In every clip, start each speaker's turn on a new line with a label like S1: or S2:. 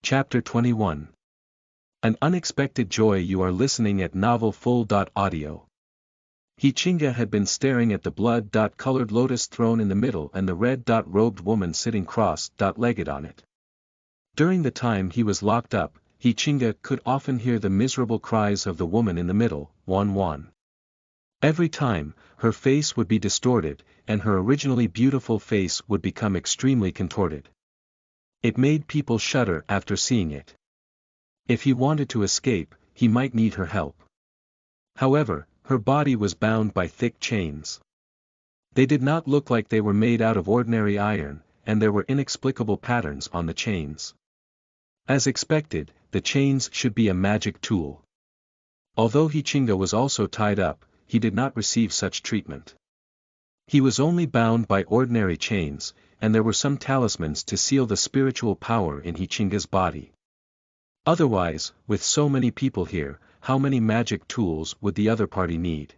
S1: Chapter 21. An Unexpected Joy. You are listening at Novel Full. Audio. Hichinga had been staring at the blood-colored lotus throne in the middle and the red-robed woman sitting cross-legged on it. During the time he was locked up, Hichinga could often hear the miserable cries of the woman in the middle, Wan. Every time, her face would be distorted, and her originally beautiful face would become extremely contorted. It made people shudder after seeing it. If he wanted to escape, he might need her help. However, her body was bound by thick chains. They did not look like they were made out of ordinary iron, and there were inexplicable patterns on the chains. As expected, the chains should be a magic tool. Although Hichinga was also tied up, he did not receive such treatment. He was only bound by ordinary chains, and there were some talismans to seal the spiritual power in Hichinga's body. Otherwise, with so many people here, how many magic tools would the other party need?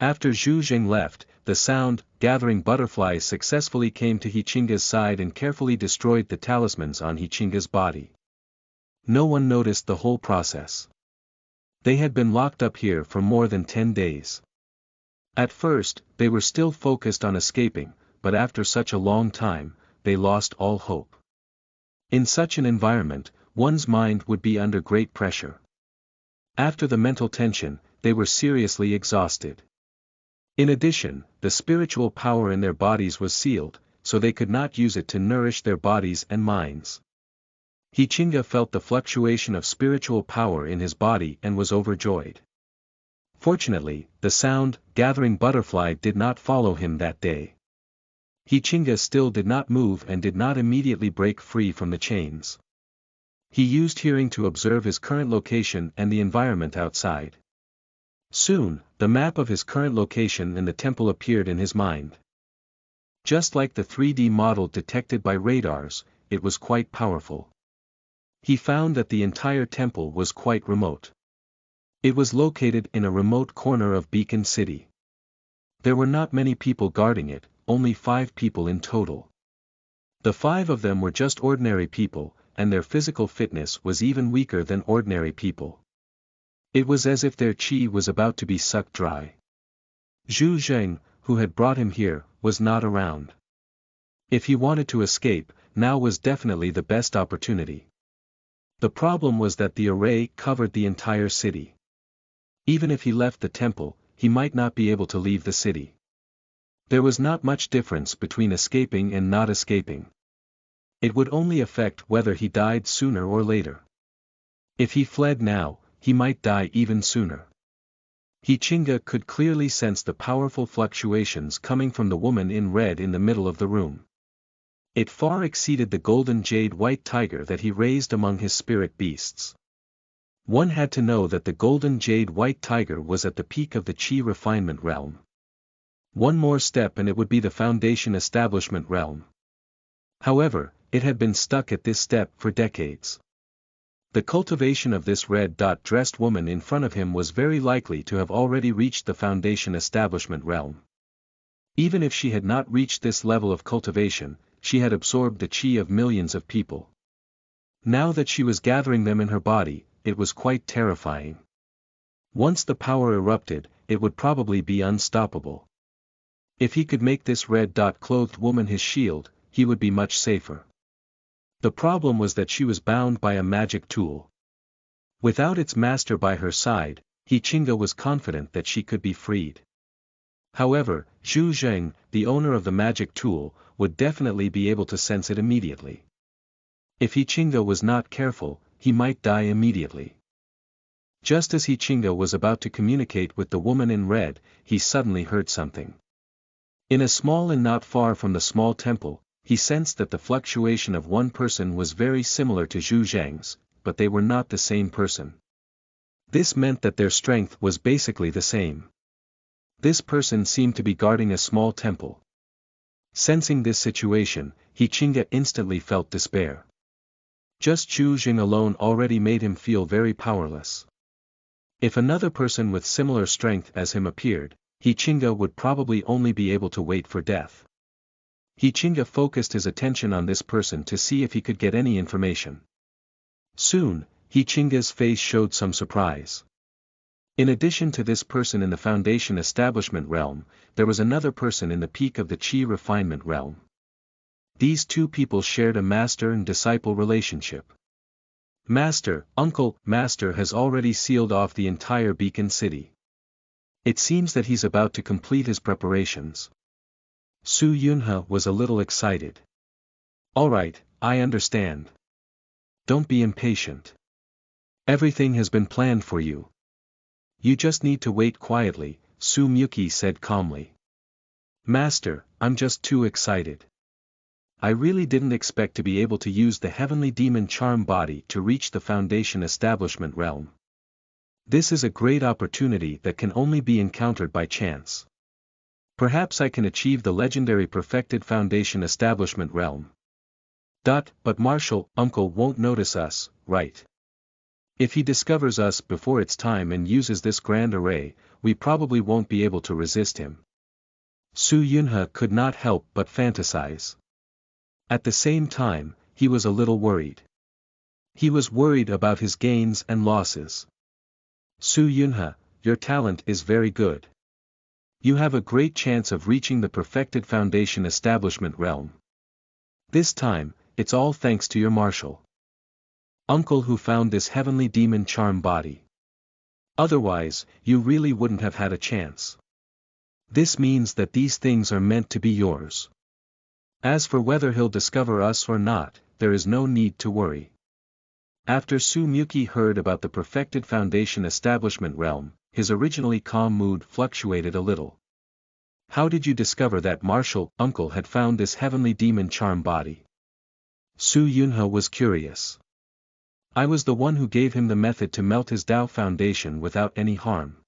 S1: After Zhu Zheng left, the sound-gathering butterflies successfully came to Hichinga's side and carefully destroyed the talismans on Hichinga's body. No one noticed the whole process. They had been locked up here for more than 10 days. At first, they were still focused on escaping, but after such a long time, they lost all hope. In such an environment, one's mind would be under great pressure. After the mental tension, they were seriously exhausted. In addition, the spiritual power in their bodies was sealed, so they could not use it to nourish their bodies and minds. Hichinga felt the fluctuation of spiritual power in his body and was overjoyed. Fortunately, the sound-gathering butterfly did not follow him that day. Hichinga still did not move and did not immediately break free from the chains. He used hearing to observe his current location and the environment outside. Soon, the map of his current location and the temple appeared in his mind. Just like the 3D model detected by radars, it was quite powerful. He found that the entire temple was quite remote. It was located in a remote corner of Beacon City. There were not many people guarding it, only 5 people in total. The 5 of them were just ordinary people, and their physical fitness was even weaker than ordinary people. It was as if their chi was about to be sucked dry. Zhu Zheng, who had brought him here, was not around. If he wanted to escape, now was definitely the best opportunity. The problem was that the array covered the entire city. Even if he left the temple, he might not be able to leave the city. There was not much difference between escaping and not escaping. It would only affect whether he died sooner or later. If he fled now, he might die even sooner. Hichinga could clearly sense the powerful fluctuations coming from the woman in red in the middle of the room. It far exceeded the golden jade white tiger that he raised among his spirit beasts. One had to know that the golden jade white tiger was at the peak of the chi refinement realm. One more step and it would be the foundation establishment realm. However, it had been stuck at this step for decades. The cultivation of this red-dressed woman in front of him was very likely to have already reached the foundation establishment realm. Even if she had not reached this level of cultivation, she had absorbed the chi of millions of people. Now that she was gathering them in her body, it was quite terrifying. Once the power erupted, it would probably be unstoppable. If he could make this red-clothed woman his shield, he would be much safer. The problem was that she was bound by a magic tool. Without its master by her side, Hichinga was confident that she could be freed. However, Zhu Zheng, the owner of the magic tool, would definitely be able to sense it immediately. If Hichinga was not careful, he might die immediately. Just as Hichinga was about to communicate with the woman in red, he suddenly heard something. In a small and not far from the small temple, he sensed that the fluctuation of one person was very similar to Zhu Zheng's, but they were not the same person. This meant that their strength was basically the same. This person seemed to be guarding a small temple. Sensing this situation, Hichinga instantly felt despair. Just Zhu Zheng alone already made him feel very powerless. If another person with similar strength as him appeared, Hichinga would probably only be able to wait for death. Hichinga focused his attention on this person to see if he could get any information. Soon, Chinga's face showed some surprise. In addition to this person in the Foundation Establishment realm, there was another person in the peak of the Qi Refinement realm. These two people shared a master and disciple relationship. Uncle Master has already sealed off the entire Beacon City. It seems that he's about to complete his preparations. Su Yunhe was a little excited. Alright, I understand. Don't be impatient. Everything has been planned for you. You just need to wait quietly, Su Miyuki said calmly. Master, I'm just too excited. I really didn't expect to be able to use the Heavenly Demon Charm Body to reach the Foundation Establishment realm. This is a great opportunity that can only be encountered by chance. Perhaps I can achieve the legendary Perfected Foundation Establishment realm. But Marshal, Uncle won't notice us, right? If he discovers us before it's time and uses this grand array, we probably won't be able to resist him. Su Yunhe could not help but fantasize. At the same time, he was a little worried. He was worried about his gains and losses. Su Yunhe, your talent is very good. You have a great chance of reaching the Perfected Foundation Establishment realm. This time, it's all thanks to your marshal. Uncle who found this Heavenly Demon Charm Body. Otherwise, you really wouldn't have had a chance. This means that these things are meant to be yours. As for whether he'll discover us or not, there is no need to worry. After Su Miyuki heard about the Perfected Foundation Establishment realm, his originally calm mood fluctuated a little. How did you discover that Marshal Uncle had found this Heavenly Demon Charm Body? Su Yunhe was curious. I was the one who gave him the method to melt his Tao Foundation without any harm.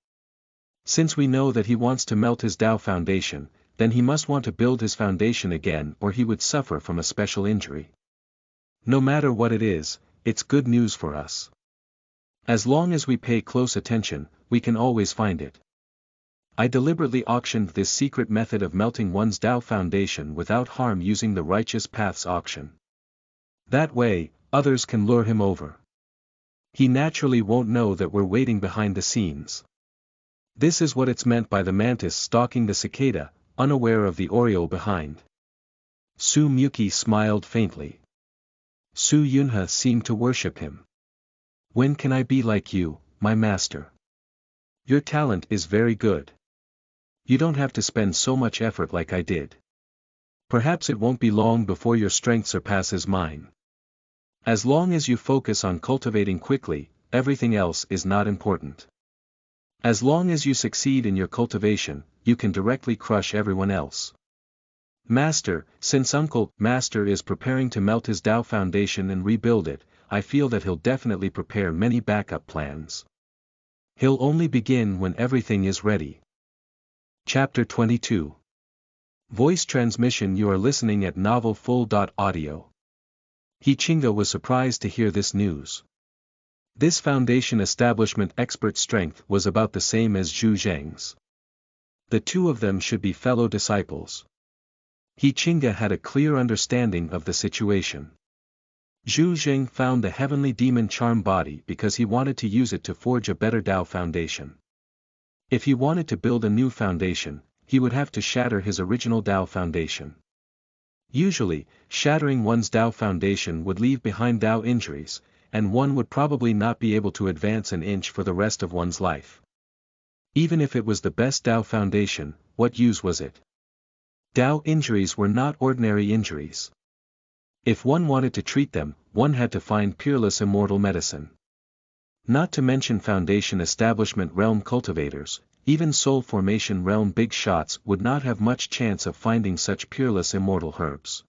S1: Since we know that he wants to melt his Tao Foundation, then he must want to build his foundation again or he would suffer from a special injury. No matter what it is, it's good news for us. As long as we pay close attention, we can always find it. I deliberately auctioned this secret method of melting one's Tao Foundation without harm using the Righteous Paths auction. That way, others can lure him over. He naturally won't know that we're waiting behind the scenes. This is what it's meant by the mantis stalking the cicada, unaware of the oriole behind. Su Miyuki smiled faintly. Su Yunhe seemed to worship him. When can I be like you, my master? Your talent is very good. You don't have to spend so much effort like I did. Perhaps it won't be long before your strength surpasses mine. As long as you focus on cultivating quickly, everything else is not important. As long as you succeed in your cultivation, you can directly crush everyone else. Master, since Uncle Master is preparing to melt his Tao Foundation and rebuild it, I feel that he'll definitely prepare many backup plans. He'll only begin when everything is ready. Chapter 22. Voice transmission. You are listening at novelfull.audio. Chinga was surprised to hear this news. This foundation establishment expert strength was about the same as Zhu Zheng's. The two of them should be fellow disciples. Chinga had a clear understanding of the situation. Zhu Zheng found the Heavenly Demon Charm Body because he wanted to use it to forge a better Tao Foundation. If he wanted to build a new foundation, he would have to shatter his original Tao Foundation. Usually, shattering one's Tao Foundation would leave behind Tao injuries, and one would probably not be able to advance an inch for the rest of one's life. Even if it was the best Tao Foundation, what use was it? Tao injuries were not ordinary injuries. If one wanted to treat them, one had to find peerless immortal medicine. Not to mention Foundation Establishment realm cultivators, even Soul Formation realm big shots would not have much chance of finding such peerless immortal herbs.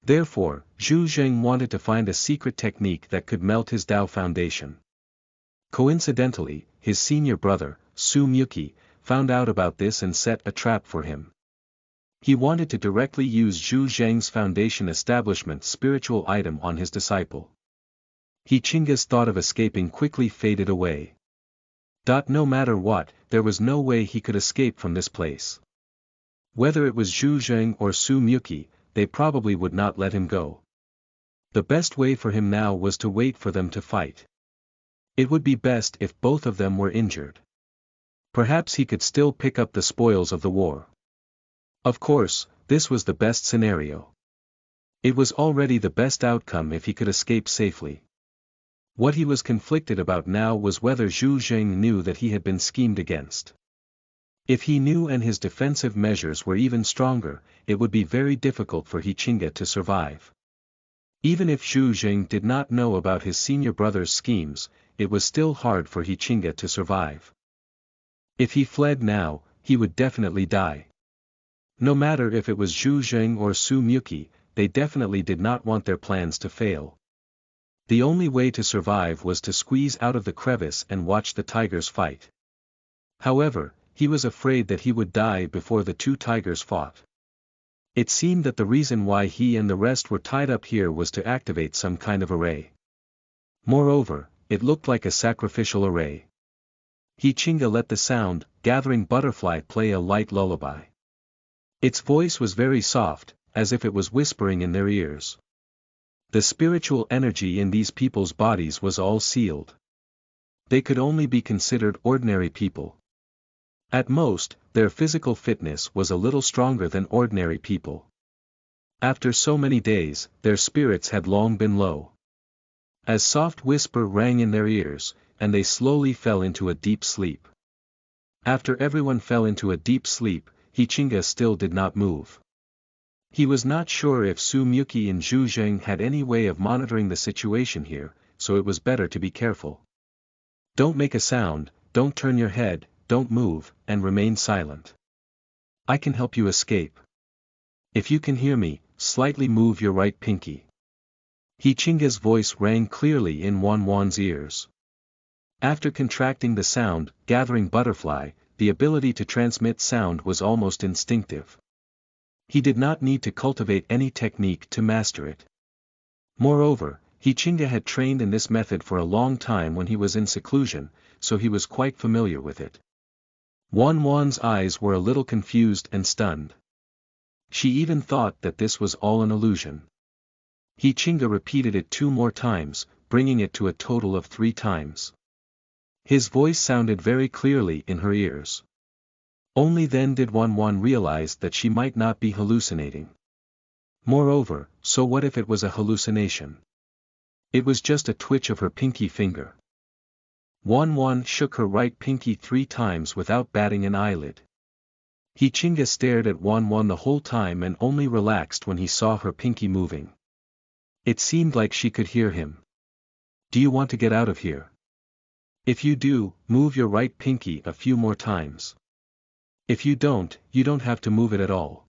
S1: Therefore, Zhu Zheng wanted to find a secret technique that could melt his Tao Foundation. Coincidentally, his senior brother, Su Miyuki, found out about this and set a trap for him. He wanted to directly use Zhu Zheng's Foundation Establishment spiritual item on his disciple. Chinga's thought of escaping quickly faded away. No matter what, there was no way he could escape from this place. Whether it was Zhu Zheng or Su Miyuki, they probably would not let him go. The best way for him now was to wait for them to fight. It would be best if both of them were injured. Perhaps he could still pick up the spoils of the war. Of course, this was the best scenario. It was already the best outcome if he could escape safely. What he was conflicted about now was whether Zhu Zheng knew that he had been schemed against. If he knew and his defensive measures were even stronger, it would be very difficult for He Qingge to survive. Even if Zhu Zheng did not know about his senior brother's schemes, it was still hard for He Qingge to survive. If he fled now, he would definitely die. No matter if it was Zhu Zheng or Su Muqi, they definitely did not want their plans to fail. The only way to survive was to squeeze out of the crevice and watch the tigers fight. However, he was afraid that he would die before the two tigers fought. It seemed that the reason why he and the rest were tied up here was to activate some kind of array. Moreover, it looked like a sacrificial array. He Qingge let the sound, gathering butterfly play a light lullaby. Its voice was very soft, as if it was whispering in their ears. The spiritual energy in these people's bodies was all sealed. They could only be considered ordinary people. At most, their physical fitness was a little stronger than ordinary people. After so many days, their spirits had long been low. A soft whisper rang in their ears, and they slowly fell into a deep sleep. After everyone fell into a deep sleep, He Qingge still did not move. He was not sure if Su Muqi and Zhu Zheng had any way of monitoring the situation here, so it was better to be careful. Don't make a sound, don't turn your head, don't move, and remain silent. I can help you escape. If you can hear me, slightly move your right pinky. He Qingge's voice rang clearly in Wan's ears. After contracting the sound, gathering butterfly, the ability to transmit sound was almost instinctive. He did not need to cultivate any technique to master it. Moreover, He Qingge had trained in this method for a long time when he was in seclusion, so he was quite familiar with it. Wan's eyes were a little confused and stunned. She even thought that this was all an illusion. He Qingge repeated it 2 more times, bringing it to a total of 3 times. His voice sounded very clearly in her ears. Only then did Wan realize that she might not be hallucinating. Moreover, so what if it was a hallucination? It was just a twitch of her pinky finger. Wan shook her right pinky 3 times without batting an eyelid. He Qingge stared at Wan the whole time and only relaxed when he saw her pinky moving. It seemed like she could hear him. Do you want to get out of here? If you do, move your right pinky a few more times. If you don't have to move it at all.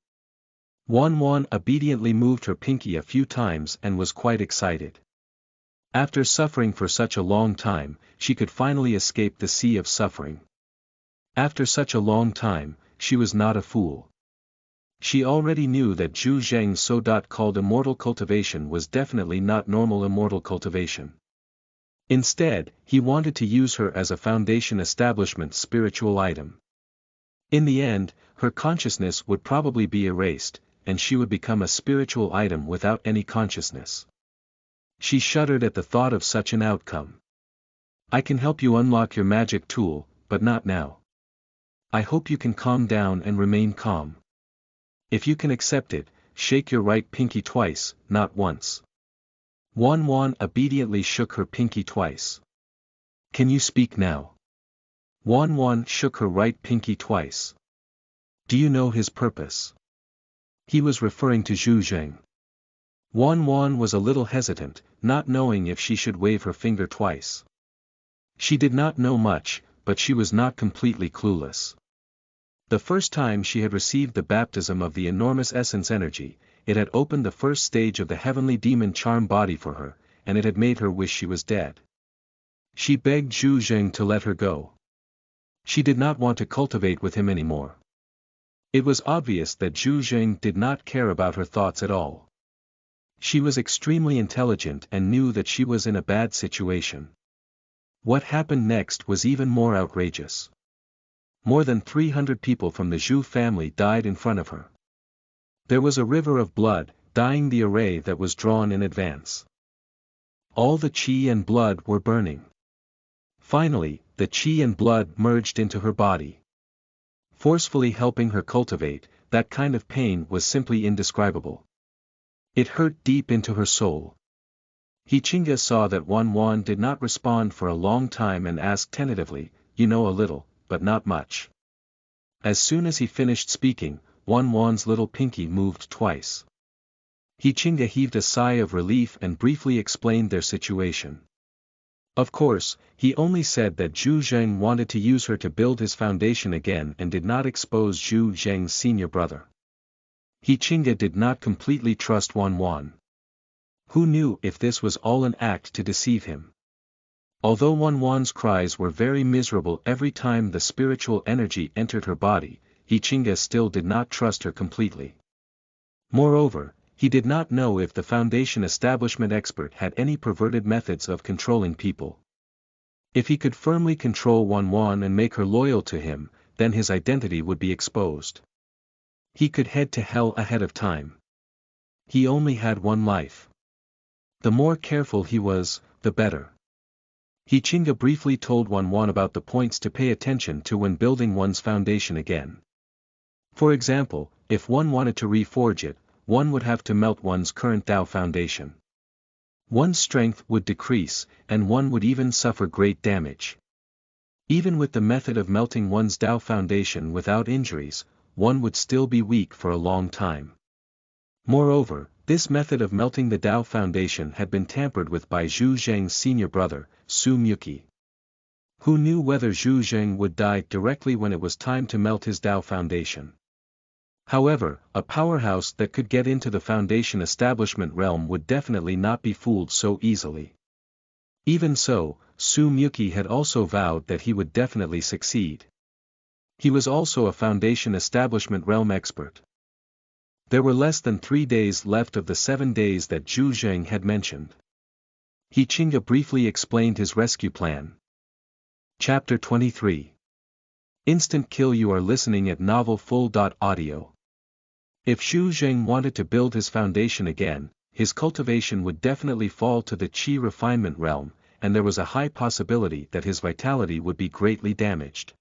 S1: Wan obediently moved her pinky a few times and was quite excited. After suffering for such a long time, she could finally escape the sea of suffering. After such a long time, she was not a fool. She already knew that Zhu Zheng's so-called immortal cultivation was definitely not normal immortal cultivation. Instead, he wanted to use her as a foundation establishment spiritual item. In the end, her consciousness would probably be erased, and she would become a spiritual item without any consciousness. She shuddered at the thought of such an outcome. I can help you unlock your magic tool, but not now. I hope you can calm down and remain calm. If you can accept it, shake your right pinky twice, not once. Wan obediently shook her pinky twice. Can you speak now? Wan shook her right pinky twice. Do you know his purpose? He was referring to Zhu Zheng. Wan was a little hesitant, not knowing if she should wave her finger twice. She did not know much, but she was not completely clueless. The first time she had received the baptism of the enormous essence energy, it had opened the first stage of the heavenly demon charm body for her, and it had made her wish she was dead. She begged Zhu Zheng to let her go. She did not want to cultivate with him anymore. It was obvious that Zhu Zheng did not care about her thoughts at all. She was extremely intelligent and knew that she was in a bad situation. What happened next was even more outrageous. More than 300 people from the Zhu family died in front of her. There was a river of blood, dyeing the array that was drawn in advance. All the qi and blood were burning. Finally, the qi and blood merged into her body, forcefully helping her cultivate. That kind of pain was simply indescribable. It hurt deep into her soul. Hichinga saw that Wan did not respond for a long time and asked tentatively, "You know a little, but not much." As soon as he finished speaking, Wan's little pinky moved twice. Hichinga heaved a sigh of relief and briefly explained their situation. Of course, he only said that Zhu Zheng wanted to use her to build his foundation again and did not expose Zhu Zheng's senior brother. Hichinga did not completely trust Wan. Who knew if this was all an act to deceive him? Although Wan's cries were very miserable every time the spiritual energy entered her body, Hichinga still did not trust her completely. Moreover, he did not know if the foundation establishment expert had any perverted methods of controlling people. If he could firmly control Wan and make her loyal to him, then his identity would be exposed. He could head to hell ahead of time. He only had one life. The more careful he was, the better. Hichinga briefly told Wan about the points to pay attention to when building one's foundation again. For example, if one wanted to reforge it, one would have to melt one's current Tao foundation. One's strength would decrease, and one would even suffer great damage. Even with the method of melting one's Tao foundation without injuries, one would still be weak for a long time. Moreover, this method of melting the Tao foundation had been tampered with by Zhu Zheng's senior brother, Su Muqi. Who knew whether Zhu Zheng would die directly when it was time to melt his Tao foundation? However, a powerhouse that could get into the foundation establishment realm would definitely not be fooled so easily. Even so, Su Muqi had also vowed that he would definitely succeed. He was also a foundation establishment realm expert. There were less than 3 days left of the 7 days that Zhu Zheng had mentioned. Hichinga briefly explained his rescue plan. Chapter 23. Instant Kill. You are listening at novelfull.audio. If Zhu Zheng wanted to build his foundation again, his cultivation would definitely fall to the qi refinement realm, and there was a high possibility that his vitality would be greatly damaged.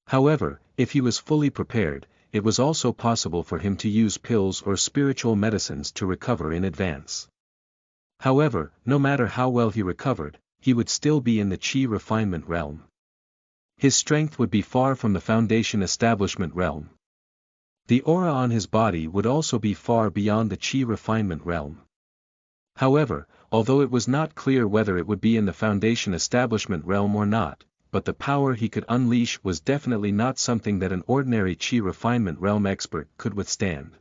S1: However, if he was fully prepared, it was also possible for him to use pills or spiritual medicines to recover in advance. However, no matter how well he recovered, he would still be in the qi refinement realm. His strength would be far from the foundation establishment realm. The aura on his body would also be far beyond the qi refinement realm. However, although it was not clear whether it would be in the foundation establishment realm or not, but the power he could unleash was definitely not something that an ordinary qi refinement realm expert could withstand.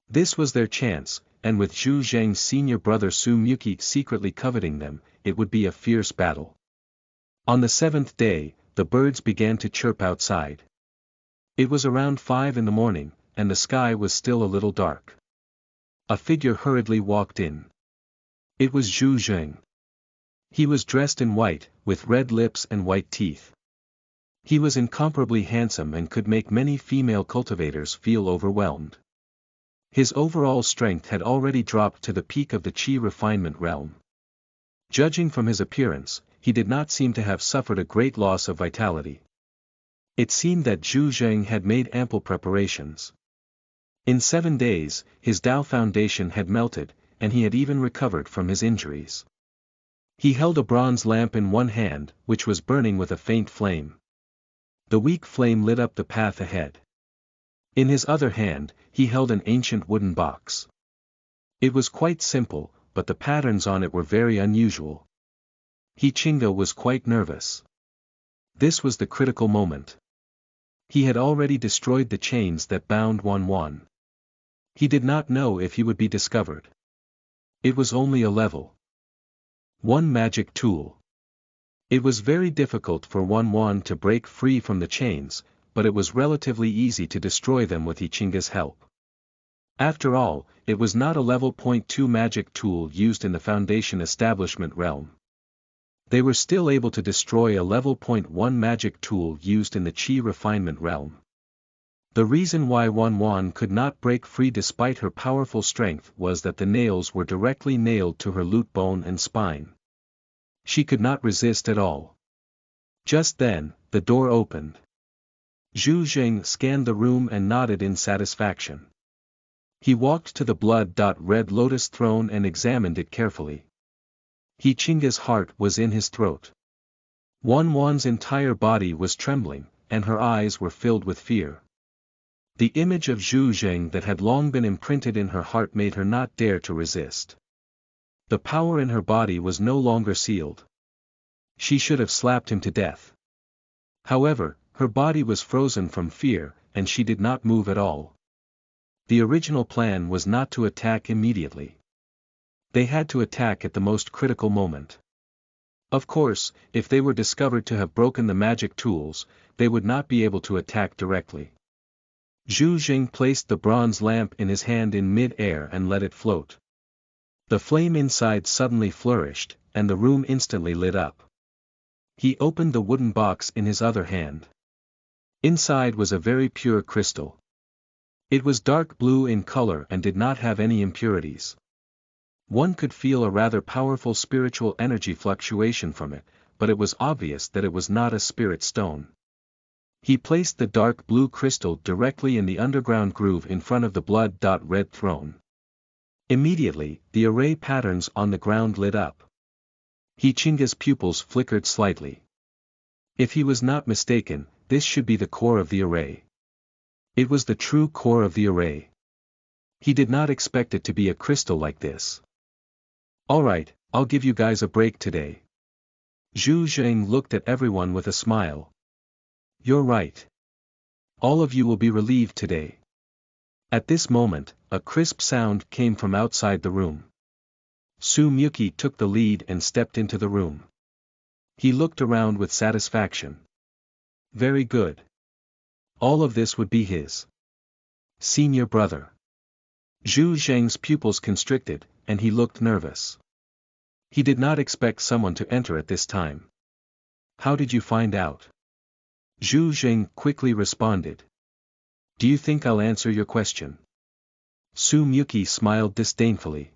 S1: This was their chance, and with Zhu Zheng's senior brother Su Muqi secretly coveting them, it would be a fierce battle. On the 7th day, the birds began to chirp outside. It was around 5 in the morning, and the sky was still a little dark. A figure hurriedly walked in. It was Zhu Zheng. He was dressed in white, with red lips and white teeth. He was incomparably handsome and could make many female cultivators feel overwhelmed. His overall strength had already dropped to the peak of the qi refinement realm. Judging from his appearance, he did not seem to have suffered a great loss of vitality. It seemed that Zhu Zheng had made ample preparations. In 7 days, his Tao foundation had melted, and he had even recovered from his injuries. He held a bronze lamp in one hand, which was burning with a faint flame. The weak flame lit up the path ahead. In his other hand, he held an ancient wooden box. It was quite simple, but the patterns on it were very unusual. Hichinga was quite nervous. This was the critical moment. He had already destroyed the chains that bound Wan. He did not know if he would be discovered. It was only a level 1 magic tool. It was very difficult for Wan to break free from the chains, but it was relatively easy to destroy them with Hichinga's help. After all, it was not a level 2 magic tool used in the foundation establishment realm. They were still able to destroy a level 1 magic tool used in the qi refinement realm. The reason why Wan Wan could not break free despite her powerful strength was that the nails were directly nailed to her lute bone and spine. She could not resist at all. Just then, the door opened. Zhu Zheng scanned the room and nodded in satisfaction. He walked to the blood-red lotus throne and examined it carefully. He Chinga's heart was in his throat. Wan Wan's entire body was trembling, and her eyes were filled with fear. The image of Zhu Zheng that had long been imprinted in her heart made her not dare to resist. The power in her body was no longer sealed. She should have slapped him to death. However, her body was frozen from fear, and she did not move at all. The original plan was not to attack immediately. They had to attack at the most critical moment. Of course, if they were discovered to have broken the magic tools, they would not be able to attack directly. Zhu Zheng placed the bronze lamp in his hand in mid-air and let it float. The flame inside suddenly flourished, and the room instantly lit up. He opened the wooden box in his other hand. Inside was a very pure crystal. It was dark blue in color and did not have any impurities. One could feel a rather powerful spiritual energy fluctuation from it, but it was obvious that it was not a spirit stone. He placed the dark blue crystal directly in the underground groove in front of the blood-red throne. Immediately, the array patterns on the ground lit up. He Chinga's pupils flickered slightly. If he was not mistaken, this should be the core of the array. It was the true core of the array. He did not expect it to be a crystal like this. Alright, I'll give you guys a break today. Zhu Zheng looked at everyone with a smile. You're right. All of you will be relieved today. At this moment, a crisp sound came from outside the room. Su Miyuki took the lead and stepped into the room. He looked around with satisfaction. Very good. All of this would be his senior brother. Zhu Zheng's pupils constricted, and he looked nervous. He did not expect someone to enter at this time. How did you find out? Zhu Zheng quickly responded. Do you think I'll answer your question? Su Miyuki smiled disdainfully.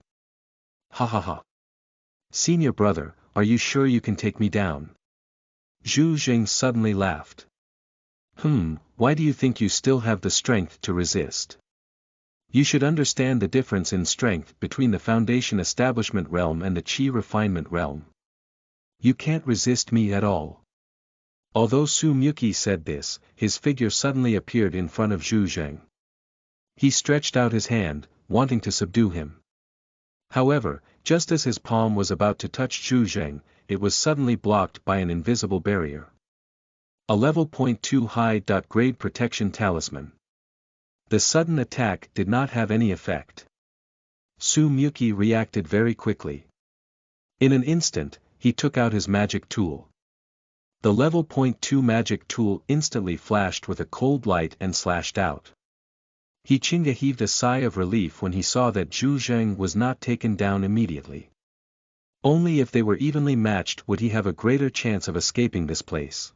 S1: Ha ha ha. Senior brother, are you sure you can take me down? Zhu Zheng suddenly laughed. Why do you think you still have the strength to resist? You should understand the difference in strength between the Foundation Establishment Realm and the Qi Refinement Realm. You can't resist me at all. Although Su Miyuki said this, his figure suddenly appeared in front of Zhu Zheng. He stretched out his hand, wanting to subdue him. However, just as his palm was about to touch Zhu Zheng, it was suddenly blocked by an invisible barrier. A level 0.2 high-grade protection talisman. The sudden attack did not have any effect. Su Miyuki reacted very quickly. In an instant, he took out his magic tool. The level 0.2 magic tool instantly flashed with a cold light and slashed out. He Chinga heaved a sigh of relief when he saw that Zhu Zheng was not taken down immediately. Only if they were evenly matched would he have a greater chance of escaping this place.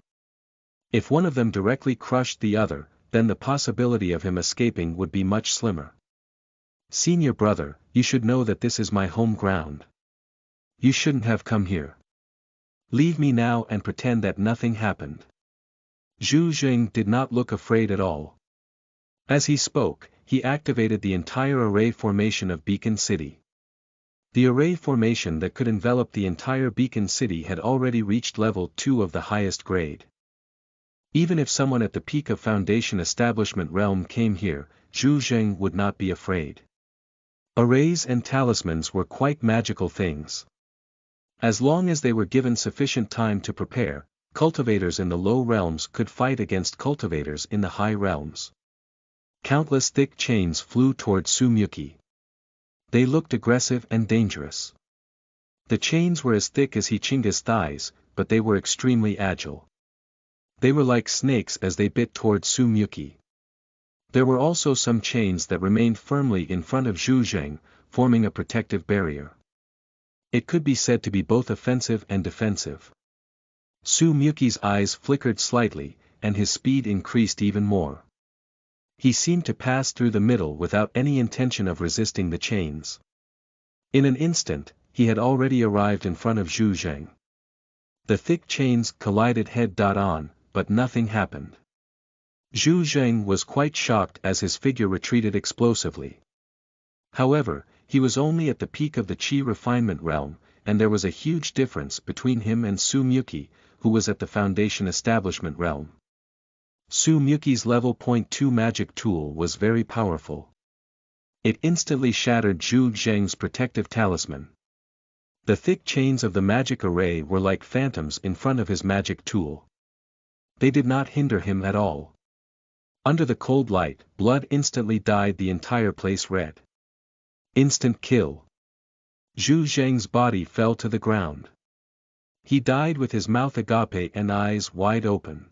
S1: If one of them directly crushed the other, then the possibility of him escaping would be much slimmer. Senior brother, you should know that this is my home ground. You shouldn't have come here. Leave me now and pretend that nothing happened. Zhu Zheng did not look afraid at all. As he spoke, he activated the entire array formation of Beacon City. The array formation that could envelop the entire Beacon City had already reached level 2 of the highest grade. Even if someone at the peak of Foundation Establishment Realm came here, Zhu Zheng would not be afraid. Arrays and talismans were quite magical things. As long as they were given sufficient time to prepare, cultivators in the low realms could fight against cultivators in the high realms. Countless thick chains flew toward Su Miyuki. They looked aggressive and dangerous. The chains were as thick as Hichinga's thighs, but they were extremely agile. They were like snakes as they bit toward Su Miyuki. There were also some chains that remained firmly in front of Zhu Zheng, forming a protective barrier. It could be said to be both offensive and defensive. Su Miyuki's eyes flickered slightly, and his speed increased even more. He seemed to pass through the middle without any intention of resisting the chains. In an instant, he had already arrived in front of Zhu Zheng. The thick chains collided head-on, but nothing happened. Zhu Zheng was quite shocked as his figure retreated explosively. However, he was only at the peak of the Qi refinement realm, and there was a huge difference between him and Su Muki, who was at the Foundation Establishment realm. Su Muki's level 2 magic tool was very powerful. It instantly shattered Zhu Zheng's protective talisman. The thick chains of the magic array were like phantoms in front of his magic tool. They did not hinder him at all. Under the cold light, blood instantly dyed the entire place red. Instant kill. Zhu Zheng's body fell to the ground. He died with his mouth agape and eyes wide open.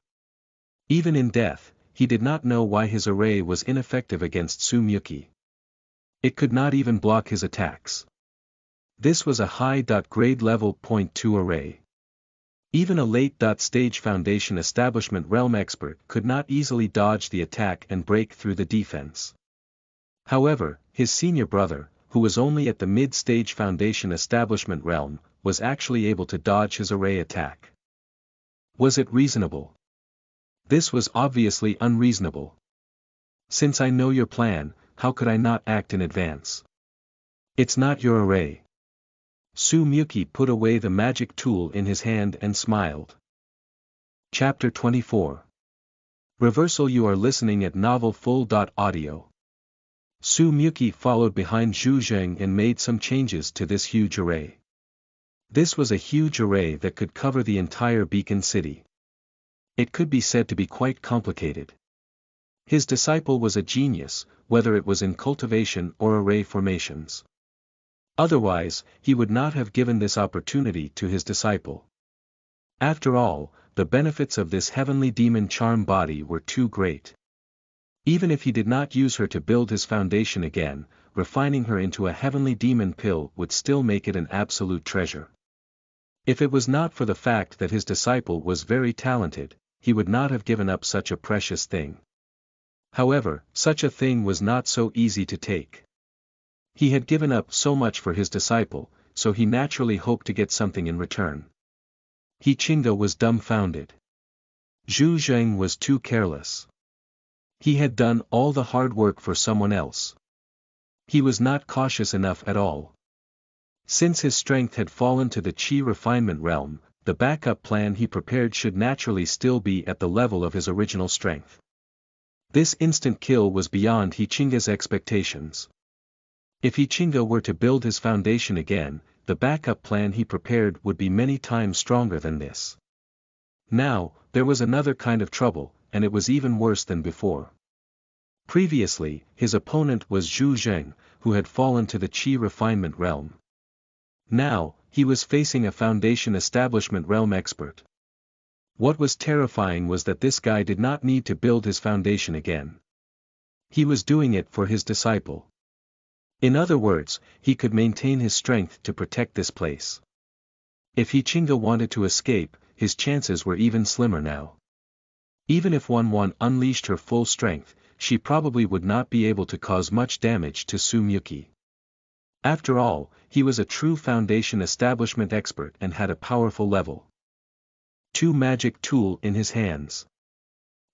S1: Even in death, he did not know why his array was ineffective against Su Muki. It could not even block his attacks. This was a high-grade level 2 array. Even a late-stage Foundation Establishment realm expert could not easily dodge the attack and break through the defense. However, his senior brother, who was only at the mid-stage Foundation Establishment realm, was actually able to dodge his array attack. Was it reasonable? This was obviously unreasonable. Since I know your plan, how could I not act in advance? It's not your array. Su Muki put away the magic tool in his hand and smiled. Chapter 24. Reversal. You are listening at novelfull.audio. Su Muki followed behind Zhu Zheng and made some changes to this huge array. This was a huge array that could cover the entire Beacon City. It could be said to be quite complicated. His disciple was a genius, whether it was in cultivation or array formations. Otherwise, he would not have given this opportunity to his disciple. After all, the benefits of this heavenly demon charm body were too great. Even if he did not use her to build his foundation again, refining her into a heavenly demon pill would still make it an absolute treasure. If it was not for the fact that his disciple was very talented, he would not have given up such a precious thing. However, such a thing was not so easy to take. He had given up so much for his disciple, so he naturally hoped to get something in return. He Qingge was dumbfounded. Zhu Zheng was too careless. He had done all the hard work for someone else. He was not cautious enough at all. Since his strength had fallen to the Qi refinement realm, the backup plan he prepared should naturally still be at the level of his original strength. This instant kill was beyond He Qingge's expectations. If He Qingge were to build his foundation again, the backup plan he prepared would be many times stronger than this. Now, there was another kind of trouble, and it was even worse than before. Previously, his opponent was Zhu Zheng, who had fallen to the Qi refinement realm. Now, he was facing a Foundation Establishment realm expert. What was terrifying was that this guy did not need to build his foundation again. He was doing it for his disciple. In other words, he could maintain his strength to protect this place. If He Qingge wanted to escape, his chances were even slimmer now. Even if Wanwan unleashed her full strength, she probably would not be able to cause much damage to Su Muki. After all, he was a true Foundation Establishment expert and had a powerful level 2 magic tool in his hands.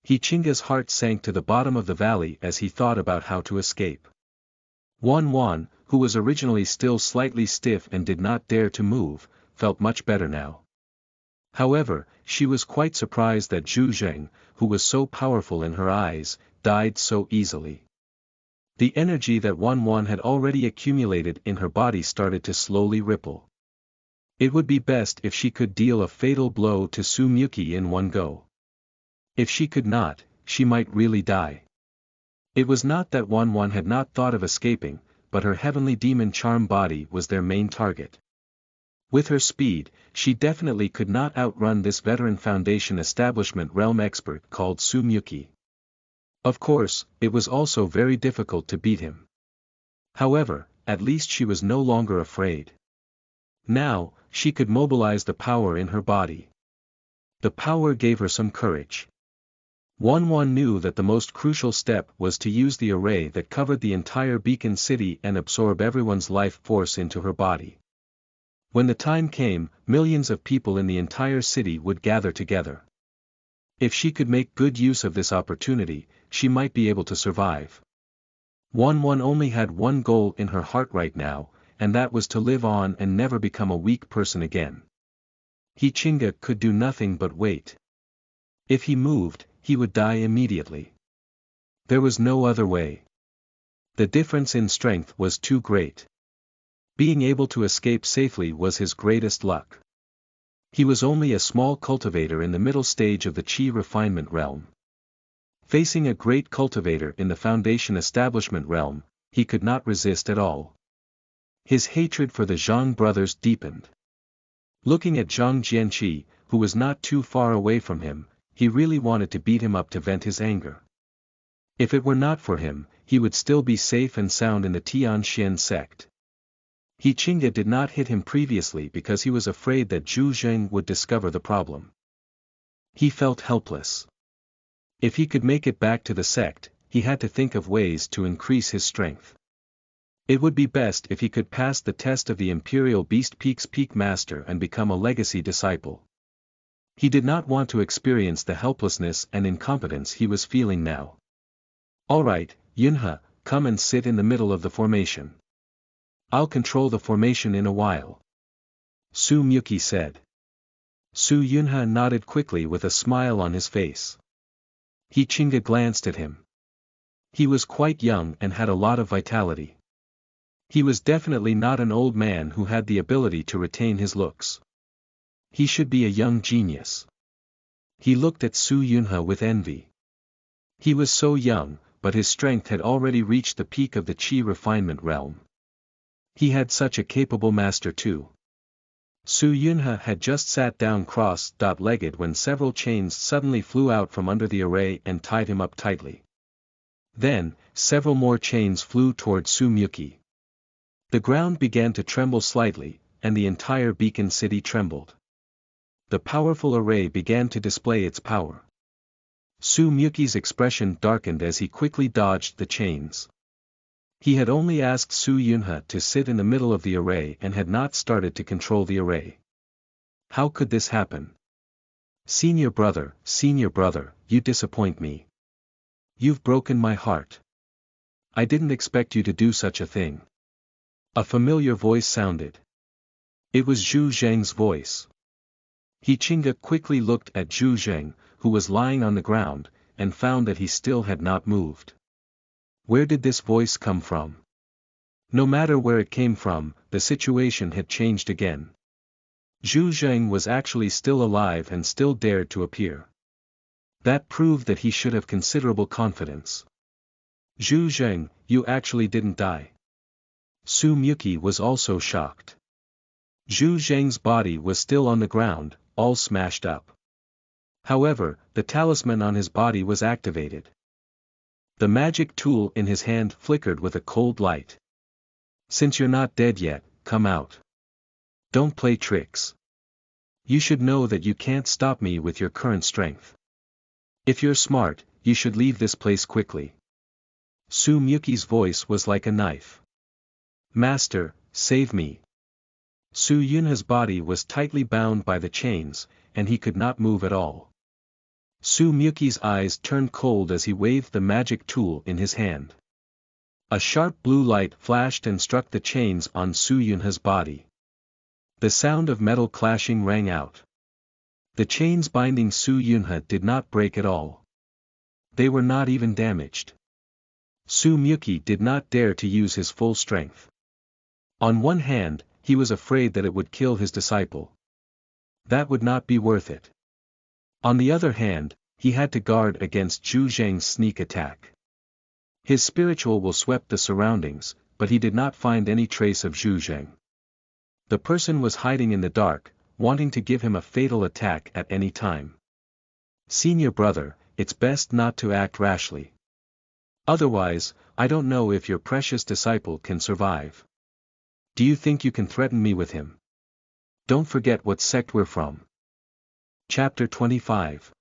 S1: He Qingge's heart sank to the bottom of the valley as he thought about how to escape. Wanwan, who was originally still slightly stiff and did not dare to move, felt much better now. However, she was quite surprised that Zhu Zheng, who was so powerful in her eyes, died so easily. The energy that Wanwan had already accumulated in her body started to slowly ripple. It would be best if she could deal a fatal blow to Su Muki in one go. If she could not, she might really die. It was not that Wanwan had not thought of escaping, but her heavenly demon charm body was their main target. With her speed, she definitely could not outrun this veteran Foundation Establishment realm expert called Su Muki. Of course, it was also very difficult to beat him. However, at least she was no longer afraid. Now, she could mobilize the power in her body. The power gave her some courage. One knew that the most crucial step was to use the array that covered the entire beacon city and absorb everyone's life force into her body. When the time came, millions of people in the entire city would gather together. If she could make good use of this opportunity, she might be able to survive. One only had one goal in her heart right now, and that was to live on and never become a weak person again. Chinga could do nothing but wait. If he moved, he would die immediately. There was no other way. The difference in strength was too great. Being able to escape safely was his greatest luck. He was only a small cultivator in the middle stage of the Qi refinement realm. Facing a great cultivator in the foundation establishment realm, he could not resist at all. His hatred for the Zhang brothers deepened. Looking at Zhang Jianqi, who was not too far away from him, he really wanted to beat him up to vent his anger. If it were not for him, he would still be safe and sound in the Tianxian sect. Qinga did not hit him previously because he was afraid that Zhu Zheng would discover the problem. He felt helpless. If he could make it back to the sect, he had to think of ways to increase his strength. It would be best if he could pass the test of the Imperial Beast Peak's Peak Master and become a legacy disciple. He did not want to experience the helplessness and incompetence he was feeling now. Alright, Yunhe, come and sit in the middle of the formation. I'll control the formation in a while. Su Myuki said. Su Yunhe nodded quickly with a smile on his face. Qinga glanced at him. He was quite young and had a lot of vitality. He was definitely not an old man who had the ability to retain his looks. He should be a young genius. He looked at Su Yunhe with envy. He was so young, but his strength had already reached the peak of the Qi refinement realm. He had such a capable master too. Su Yunhe had just sat down cross-legged when several chains suddenly flew out from under the array and tied him up tightly. Then, several more chains flew toward Su Myuki. The ground began to tremble slightly, and the entire beacon city trembled. The powerful array began to display its power. Su Myuki's expression darkened as he quickly dodged the chains. He had only asked Su Yunhe to sit in the middle of the array and had not started to control the array. How could this happen? Senior brother, you disappoint me. You've broken my heart. I didn't expect you to do such a thing. A familiar voice sounded. It was Zhu Zheng's voice. Qinga quickly looked at Zhu Zheng, who was lying on the ground, and found that he still had not moved. Where did this voice come from? No matter where it came from, the situation had changed again. Zhu Zheng was actually still alive and still dared to appear. That proved that he should have considerable confidence. Zhu Zheng, you actually didn't die. Su Myuki was also shocked. Zhu Zheng's body was still on the ground, all smashed up. However, the talisman on his body was activated. The magic tool in his hand flickered with a cold light. Since you're not dead yet, come out. Don't play tricks. You should know that you can't stop me with your current strength. If you're smart, you should leave this place quickly. Su Myuki's voice was like a knife. Master, save me. Su Yunhe's body was tightly bound by the chains, and he could not move at all. Su Myuki's eyes turned cold as he waved the magic tool in his hand. A sharp blue light flashed and struck the chains on Su Yunhe's body. The sound of metal clashing rang out. The chains binding Su Yunhe did not break at all. They were not even damaged. Su Myuki did not dare to use his full strength. On one hand, he was afraid that it would kill his disciple. That would not be worth it. On the other hand, he had to guard against Zhu Zheng's sneak attack. His spiritual will swept the surroundings, but he did not find any trace of Zhu Zheng. The person was hiding in the dark, wanting to give him a fatal attack at any time. Senior brother, it's best not to act rashly. Otherwise, I don't know if your precious disciple can survive. Do you think you can threaten me with him? Don't forget what sect we're from. Chapter 25.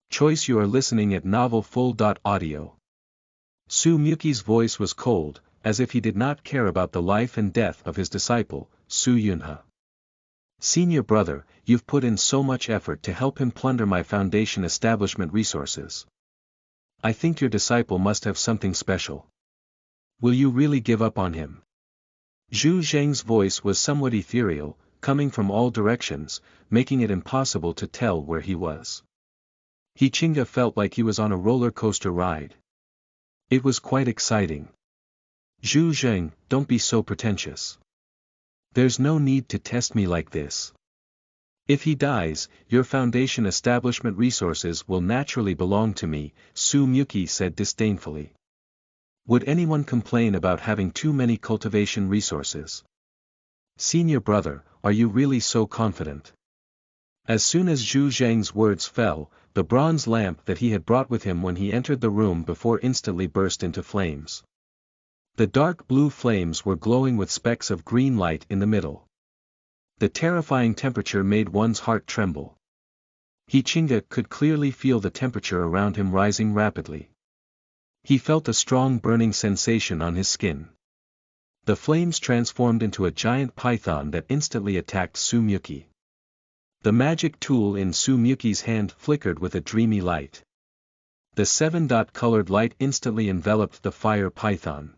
S1: Choice. You are listening at novelfull.audio. Su Muki's voice was cold, as if he did not care about the life and death of his disciple, Su Yunha. Senior brother, you've put in so much effort to help him plunder my foundation establishment resources. I think your disciple must have something special. Will you really give up on him? Zhu Zheng's voice was somewhat ethereal, coming from all directions, making it impossible to tell where he was. He Chinga felt like he was on a roller coaster ride. It was quite exciting. Zhu Zheng, don't be so pretentious. There's no need to test me like this. If he dies, your foundation establishment resources will naturally belong to me, Su Muki said disdainfully. Would anyone complain about having too many cultivation resources? Senior brother, are you really so confident? As soon as Zhu Zheng's words fell, the bronze lamp that he had brought with him when he entered the room before instantly burst into flames. The dark blue flames were glowing with specks of green light in the middle. The terrifying temperature made one's heart tremble. He Chinga could clearly feel the temperature around him rising rapidly. He felt a strong burning sensation on his skin. The flames transformed into a giant python that instantly attacked Su Muki. The magic tool in Su Muki's hand flickered with a dreamy light. The 7-colored light instantly enveloped the fire python.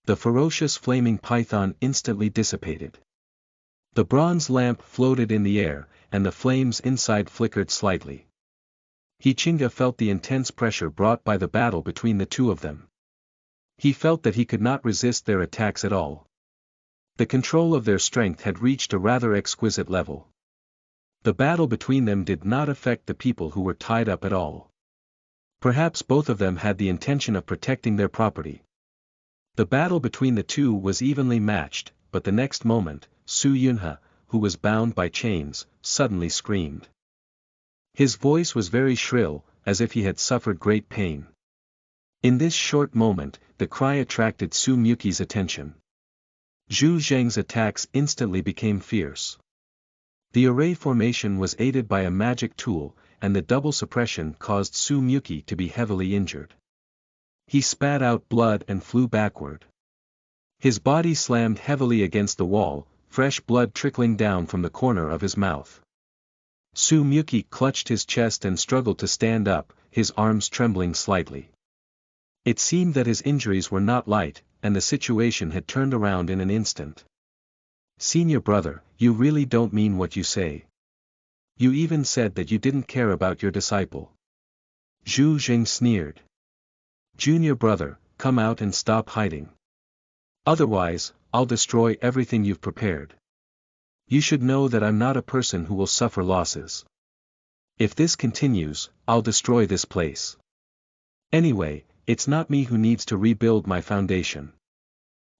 S1: The ferocious flaming python instantly dissipated. The bronze lamp floated in the air, and the flames inside flickered slightly. He Chinga felt the intense pressure brought by the battle between the two of them. He felt that he could not resist their attacks at all. The control of their strength had reached a rather exquisite level. The battle between them did not affect the people who were tied up at all. Perhaps both of them had the intention of protecting their property. The battle between the two was evenly matched, but the next moment, Su Yunha, who was bound by chains, suddenly screamed. His voice was very shrill, as if he had suffered great pain. In this short moment, the cry attracted Su Muki's attention. Zhu Zheng's attacks instantly became fierce. The array formation was aided by a magic tool, and the double suppression caused Su Muki to be heavily injured. He spat out blood and flew backward. His body slammed heavily against the wall, fresh blood trickling down from the corner of his mouth. Su Muki clutched his chest and struggled to stand up, his arms trembling slightly. It seemed that his injuries were not light, and the situation had turned around in an instant. Senior brother, you really don't mean what you say. You even said that you didn't care about your disciple. Zhu Zheng sneered. Junior brother, come out and stop hiding. Otherwise, I'll destroy everything you've prepared. You should know that I'm not a person who will suffer losses. If this continues, I'll destroy this place. Anyway, it's not me who needs to rebuild my foundation.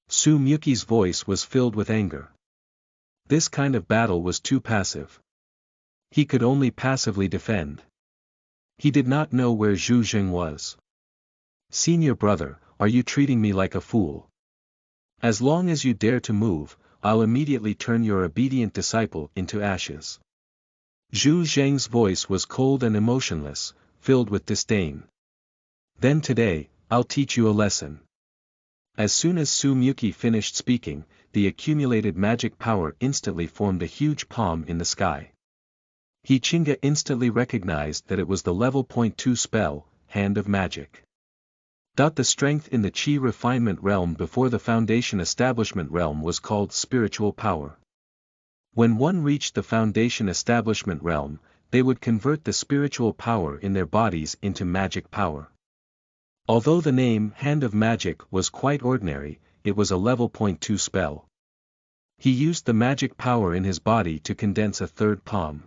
S1: Su Muki's voice was filled with anger. This kind of battle was too passive. He could only passively defend. He did not know where Zhu Zheng was. Senior brother, are you treating me like a fool? As long as you dare to move, I'll immediately turn your obedient disciple into ashes. Zhu Zheng's voice was cold and emotionless, filled with disdain. Then today, I'll teach you a lesson. As soon as Su Muki finished speaking, the accumulated magic power instantly formed a huge palm in the sky. He Chinga instantly recognized that it was the level 2 spell, Hand of Magic. The strength in the Qi refinement realm before the foundation establishment realm was called spiritual power. When one reached the foundation establishment realm, they would convert the spiritual power in their bodies into magic power. Although the name Hand of Magic was quite ordinary, it was a level 2 spell. He used the magic power in his body to condense a third palm.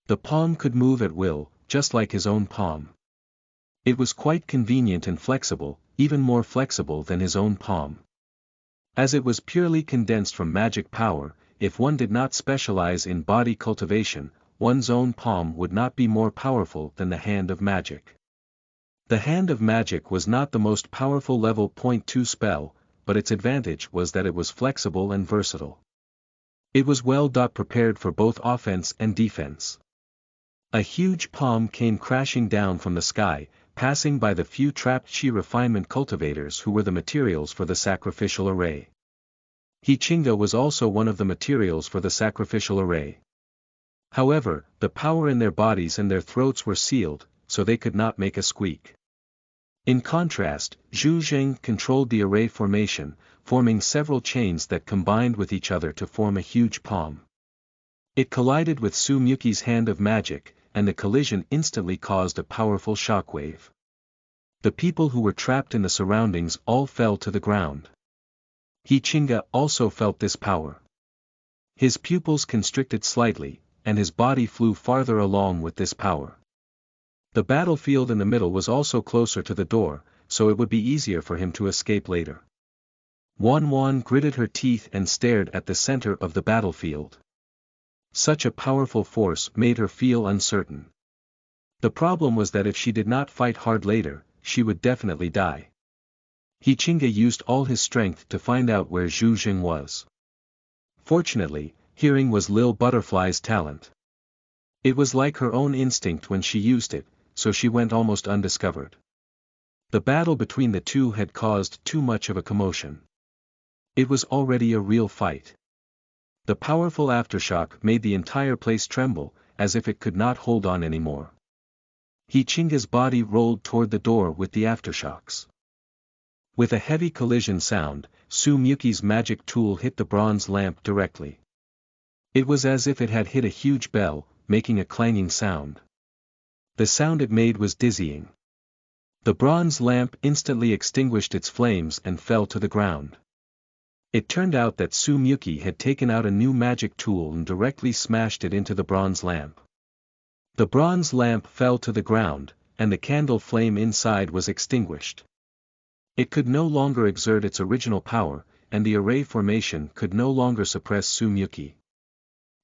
S1: The palm could move at will, just like his own palm. It was quite convenient and flexible, even more flexible than his own palm. As it was purely condensed from magic power, if one did not specialize in body cultivation, one's own palm would not be more powerful than the Hand of Magic. The Hand of Magic was not the most powerful level 2 spell, but its advantage was that it was flexible and versatile. It was well prepared for both offense and defense. A huge palm came crashing down from the sky, passing by the few trapped chi refinement cultivators who were the materials for the sacrificial array. Chinga was also one of the materials for the sacrificial array. However, the power in their bodies and their throats were sealed, so they could not make a squeak. In contrast, Zhu Zheng controlled the array formation, forming several chains that combined with each other to form a huge palm. It collided with Su Muki's hand of magic, and the collision instantly caused a powerful shockwave. The people who were trapped in the surroundings all fell to the ground. Chinga also felt this power. His pupils constricted slightly, and his body flew farther along with this power. The battlefield in the middle was also closer to the door, so it would be easier for him to escape later. Wan gritted her teeth and stared at the center of the battlefield. Such a powerful force made her feel uncertain. The problem was that if she did not fight hard later, she would definitely die. Chinga used all his strength to find out where Zhu Zheng was. Fortunately, hearing was Lil Butterfly's talent. It was like her own instinct when she used it, so she went almost undiscovered. The battle between the two had caused too much of a commotion. It was already a real fight. The powerful aftershock made the entire place tremble, as if it could not hold on anymore. Chinga's body rolled toward the door with the aftershocks. With a heavy collision sound, Su Muki's magic tool hit the bronze lamp directly. It was as if it had hit a huge bell, making a clanging sound. The sound it made was dizzying. The bronze lamp instantly extinguished its flames and fell to the ground. It turned out that Su Muki had taken out a new magic tool and directly smashed it into the bronze lamp. The bronze lamp fell to the ground, and the candle flame inside was extinguished. It could no longer exert its original power, and the array formation could no longer suppress Su Muki.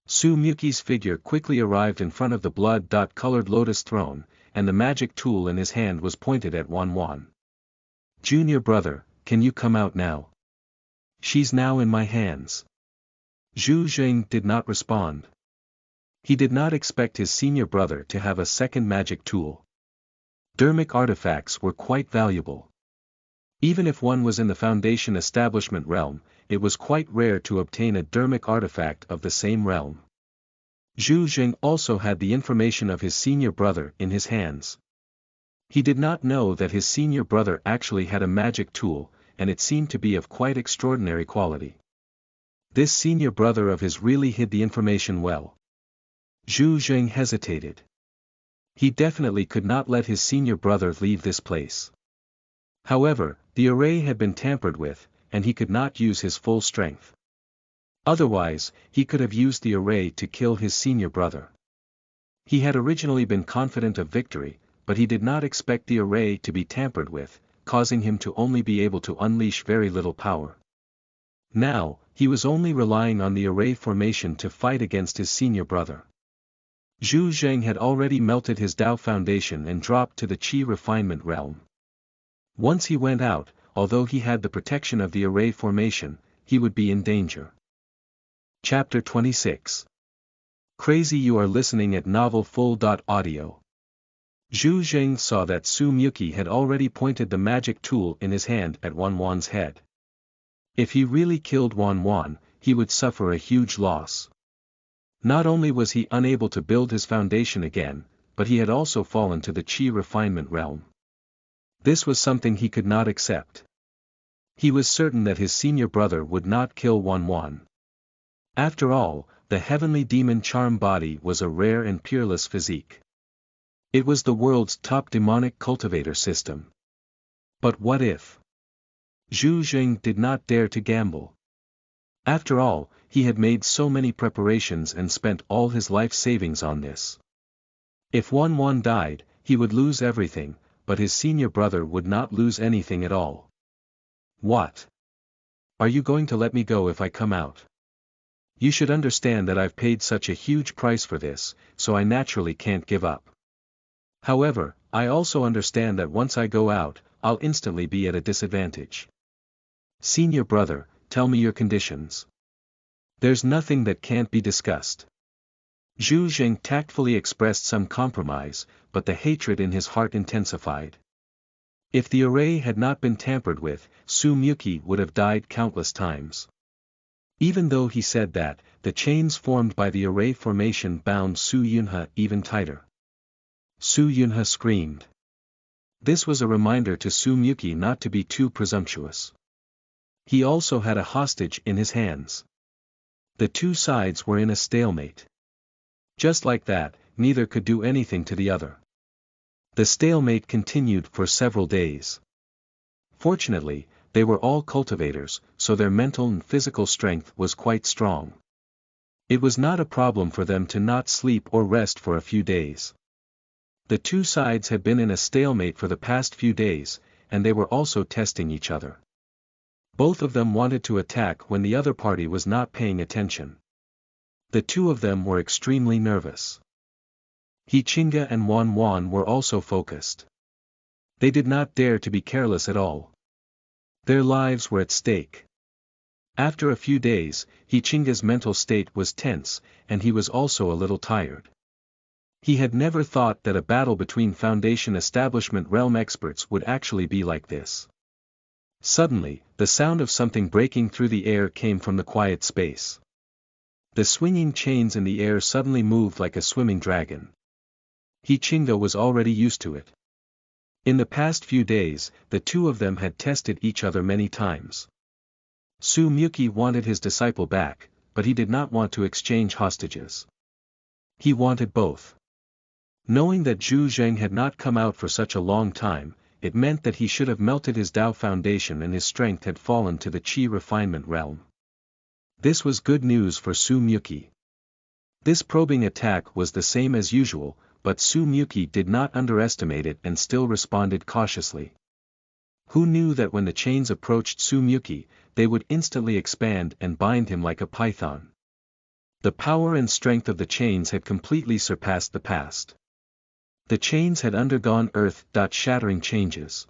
S1: Su Muki's figure quickly arrived in front of the blood-colored lotus throne, and the magic tool in his hand was pointed at Wan. "Junior brother, can you come out now? She's now in my hands." Zhu Zheng did not respond. He did not expect his senior brother to have a second magic tool. Dermic artifacts were quite valuable. Even if one was in the Foundation establishment realm, it was quite rare to obtain a dermic artifact of the same realm. Zhu Zheng also had the information of his senior brother in his hands. He did not know that his senior brother actually had a magic tool, and it seemed to be of quite extraordinary quality. This senior brother of his really hid the information well. Zhu Zheng hesitated. He definitely could not let his senior brother leave this place. However, the array had been tampered with, and he could not use his full strength. Otherwise, he could have used the array to kill his senior brother. He had originally been confident of victory, but he did not expect the array to be tampered with, causing him to only be able to unleash very little power. Now, he was only relying on the array formation to fight against his senior brother. Zhu Zheng had already melted his Dao foundation and dropped to the Qi refinement realm. Once he went out, although he had the protection of the array formation, he would be in danger. Chapter 26. Crazy. You are listening at novelfull.audio. Zhu Zheng saw that Su Muki had already pointed the magic tool in his hand at Wan's head. If he really killed Wan, he would suffer a huge loss. Not only was he unable to build his foundation again, but he had also fallen to the Qi refinement realm. This was something he could not accept. He was certain that his senior brother would not kill Wan. After all, the heavenly demon charm body was a rare and peerless physique. It was the world's top demonic cultivator system. But what if? Zhu Zheng did not dare to gamble. After all, he had made so many preparations and spent all his life savings on this. If Wan died, he would lose everything, but his senior brother would not lose anything at all. What? Are you going to let me go if I come out? You should understand that I've paid such a huge price for this, so I naturally can't give up. However, I also understand that once I go out, I'll instantly be at a disadvantage. Senior brother, tell me your conditions. There's nothing that can't be discussed. Zhu Zheng tactfully expressed some compromise, but the hatred in his heart intensified. If the array had not been tampered with, Su Muki would have died countless times. Even though he said that, the chains formed by the array formation bound Su Yunhe even tighter. Su Yunhe screamed. This was a reminder to Su Muki not to be too presumptuous. He also had a hostage in his hands. The two sides were in a stalemate. Just like that, neither could do anything to the other. The stalemate continued for several days. Fortunately, they were all cultivators, so their mental and physical strength was quite strong. It was not a problem for them to not sleep or rest for a few days. The two sides had been in a stalemate for the past few days, and they were also testing each other. Both of them wanted to attack when the other party was not paying attention. The two of them were extremely nervous. He Qingge and Wan Wan were also focused. They did not dare to be careless at all. Their lives were at stake. After a few days, He Qingge's mental state was tense, and he was also a little tired. He had never thought that a battle between Foundation Establishment realm experts would actually be like this. Suddenly, the sound of something breaking through the air came from the quiet space. The swinging chains in the air suddenly moved like a swimming dragon. He Qingge was already used to it. In the past few days, the two of them had tested each other many times. Su Muki wanted his disciple back, but he did not want to exchange hostages. He wanted both. Knowing that Zhu Zheng had not come out for such a long time, it meant that he should have melted his Tao foundation and his strength had fallen to the Qi refinement realm. This was good news for Su Muki. This probing attack was the same as usual, but Su Muki did not underestimate it and still responded cautiously. Who knew that when the chains approached Su Muki, they would instantly expand and bind him like a python. The power and strength of the chains had completely surpassed the past. The chains had undergone earth-shattering changes.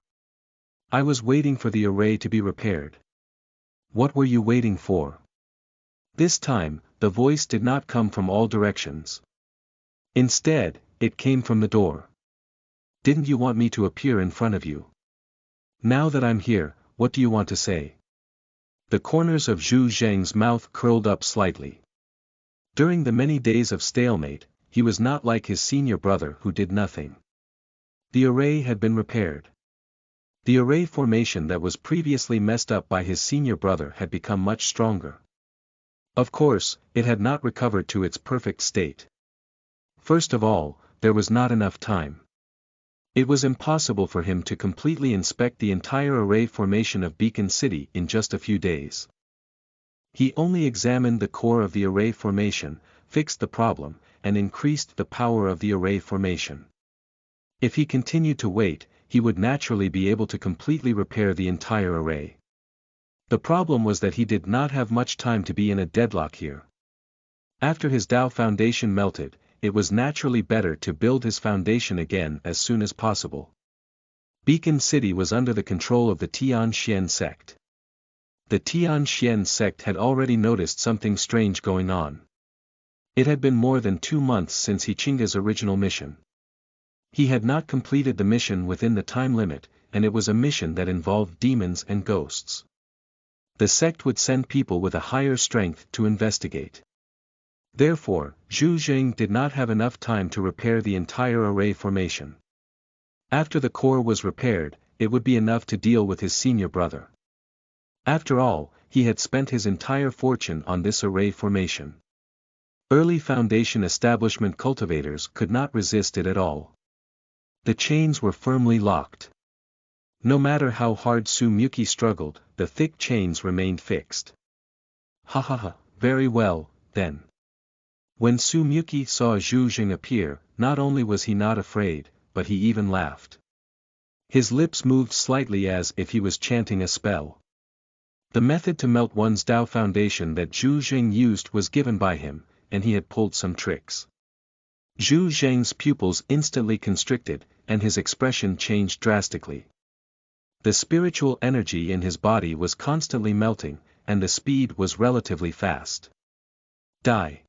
S1: I was waiting for the array to be repaired. What were you waiting for? This time, the voice did not come from all directions. Instead, it came from the door. Didn't you want me to appear in front of you? Now that I'm here, what do you want to say? The corners of Zhu Zheng's mouth curled up slightly. During the many days of stalemate, he was not like his senior brother who did nothing. The array had been repaired. The array formation that was previously messed up by his senior brother had become much stronger. Of course, it had not recovered to its perfect state. First of all, there was not enough time. It was impossible for him to completely inspect the entire array formation of Beacon City in just a few days. He only examined the core of the array formation, fixed the problem, and increased the power of the array formation. If he continued to wait, he would naturally be able to completely repair the entire array. The problem was that he did not have much time to be in a deadlock here. After his Tao foundation melted, it was naturally better to build his foundation again as soon as possible. Beacon City was under the control of the Tian Xian sect. The Tian Xian sect had already noticed something strange going on. It had been more than 2 months since He Qingge's original mission. He had not completed the mission within the time limit, and it was a mission that involved demons and ghosts. The sect would send people with a higher strength to investigate. Therefore, Zhu Zheng did not have enough time to repair the entire array formation. After the core was repaired, it would be enough to deal with his senior brother. After all, he had spent his entire fortune on this array formation. Early Foundation Establishment cultivators could not resist it at all. The chains were firmly locked. No matter how hard Su Muki struggled, the thick chains remained fixed. Ha ha ha, very well, then. When Su Muki saw Zhu Zheng appear, not only was he not afraid, but he even laughed. His lips moved slightly as if he was chanting a spell. The method to melt one's Tao foundation that Zhu Zheng used was given by him, and he had pulled some tricks. Zhu Zheng's pupils instantly constricted, and his expression changed drastically. The spiritual energy in his body was constantly melting, and the speed was relatively fast. Die.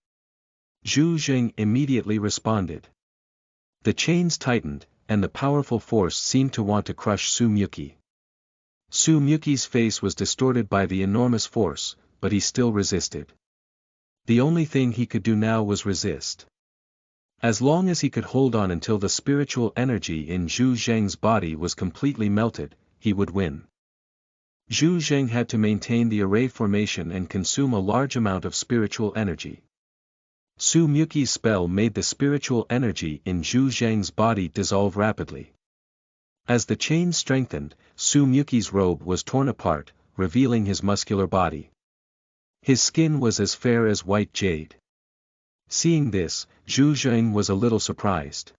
S1: Zhu Jing immediately responded. The chains tightened, and the powerful force seemed to want to crush Su Muki. Su Muki's face was distorted by the enormous force, but he still resisted. The only thing he could do now was resist. As long as he could hold on until the spiritual energy in Zhu Zheng's body was completely melted, he would win. Zhu Zheng had to maintain the array formation and consume a large amount of spiritual energy. Su Muki's spell made the spiritual energy in Zhu Zheng's body dissolve rapidly. As the chain strengthened, Su Muki's robe was torn apart, revealing his muscular body. His skin was as fair as white jade. Seeing this, Zhu Zheng was a little surprised.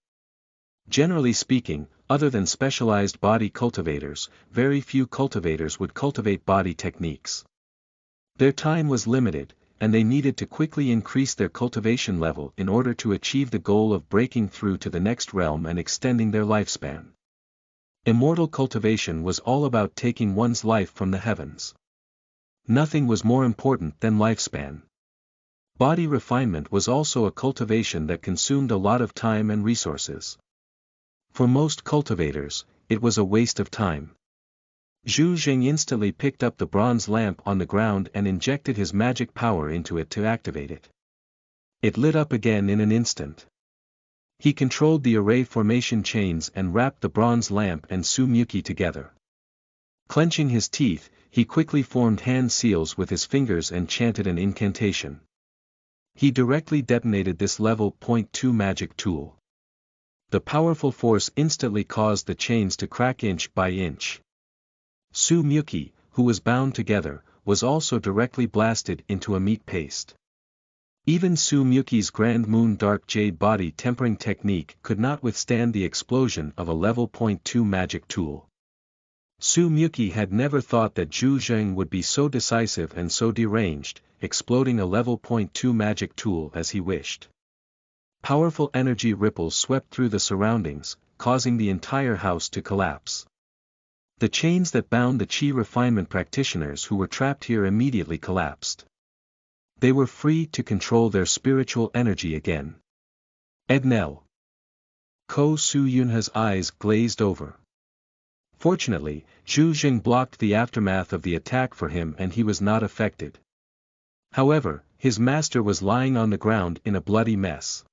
S1: Generally speaking, other than specialized body cultivators, very few cultivators would cultivate body techniques. Their time was limited, and they needed to quickly increase their cultivation level in order to achieve the goal of breaking through to the next realm and extending their lifespan. Immortal cultivation was all about taking one's life from the heavens. Nothing was more important than lifespan. Body refinement was also a cultivation that consumed a lot of time and resources. For most cultivators, it was a waste of time. Zhu Jing instantly picked up the bronze lamp on the ground and injected his magic power into it to activate it. It lit up again in an instant. He controlled the array formation chains and wrapped the bronze lamp and Su Muki together. Clenching his teeth, he quickly formed hand seals with his fingers and chanted an incantation. He directly detonated this level 0.2 magic tool. The powerful force instantly caused the chains to crack inch by inch. Su Muki, who was bound together, was also directly blasted into a meat paste. Even Su Muki's Grand Moon Dark Jade body tempering technique could not withstand the explosion of a level 0.2 magic tool. Su Muki had never thought that Zhu Zheng would be so decisive and so deranged, exploding a level 0.2 magic tool as he wished. Powerful energy ripples swept through the surroundings, causing the entire house to collapse. The chains that bound the Qi refinement practitioners who were trapped here immediately collapsed. They were free to control their spiritual energy again. Ednel. Ko Su Yunha's eyes glazed over. Fortunately, Zhu Jing blocked the aftermath of the attack for him and he was not affected. However, his master was lying on the ground in a bloody mess.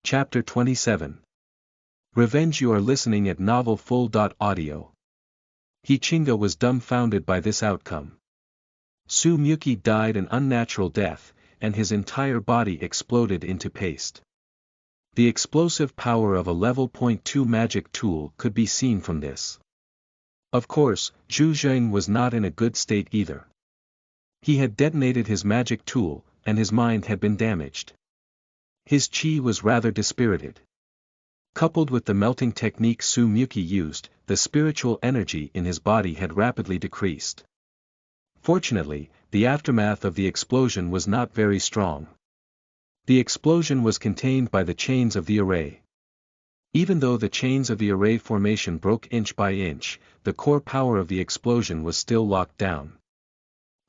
S1: Chapter 27. Revenge. You are listening at novelfull.audio. He Chinga was dumbfounded by this outcome. Su Muki died an unnatural death, and his entire body exploded into paste. The explosive power of a level 0.2 magic tool could be seen from this. Of course, Zhu Zheng was not in a good state either. He had detonated his magic tool, and his mind had been damaged. His qi was rather dispirited. Coupled with the melting technique Su Muki used, the spiritual energy in his body had rapidly decreased. Fortunately, the aftermath of the explosion was not very strong. The explosion was contained by the chains of the array. Even though the chains of the array formation broke inch by inch, the core power of the explosion was still locked down.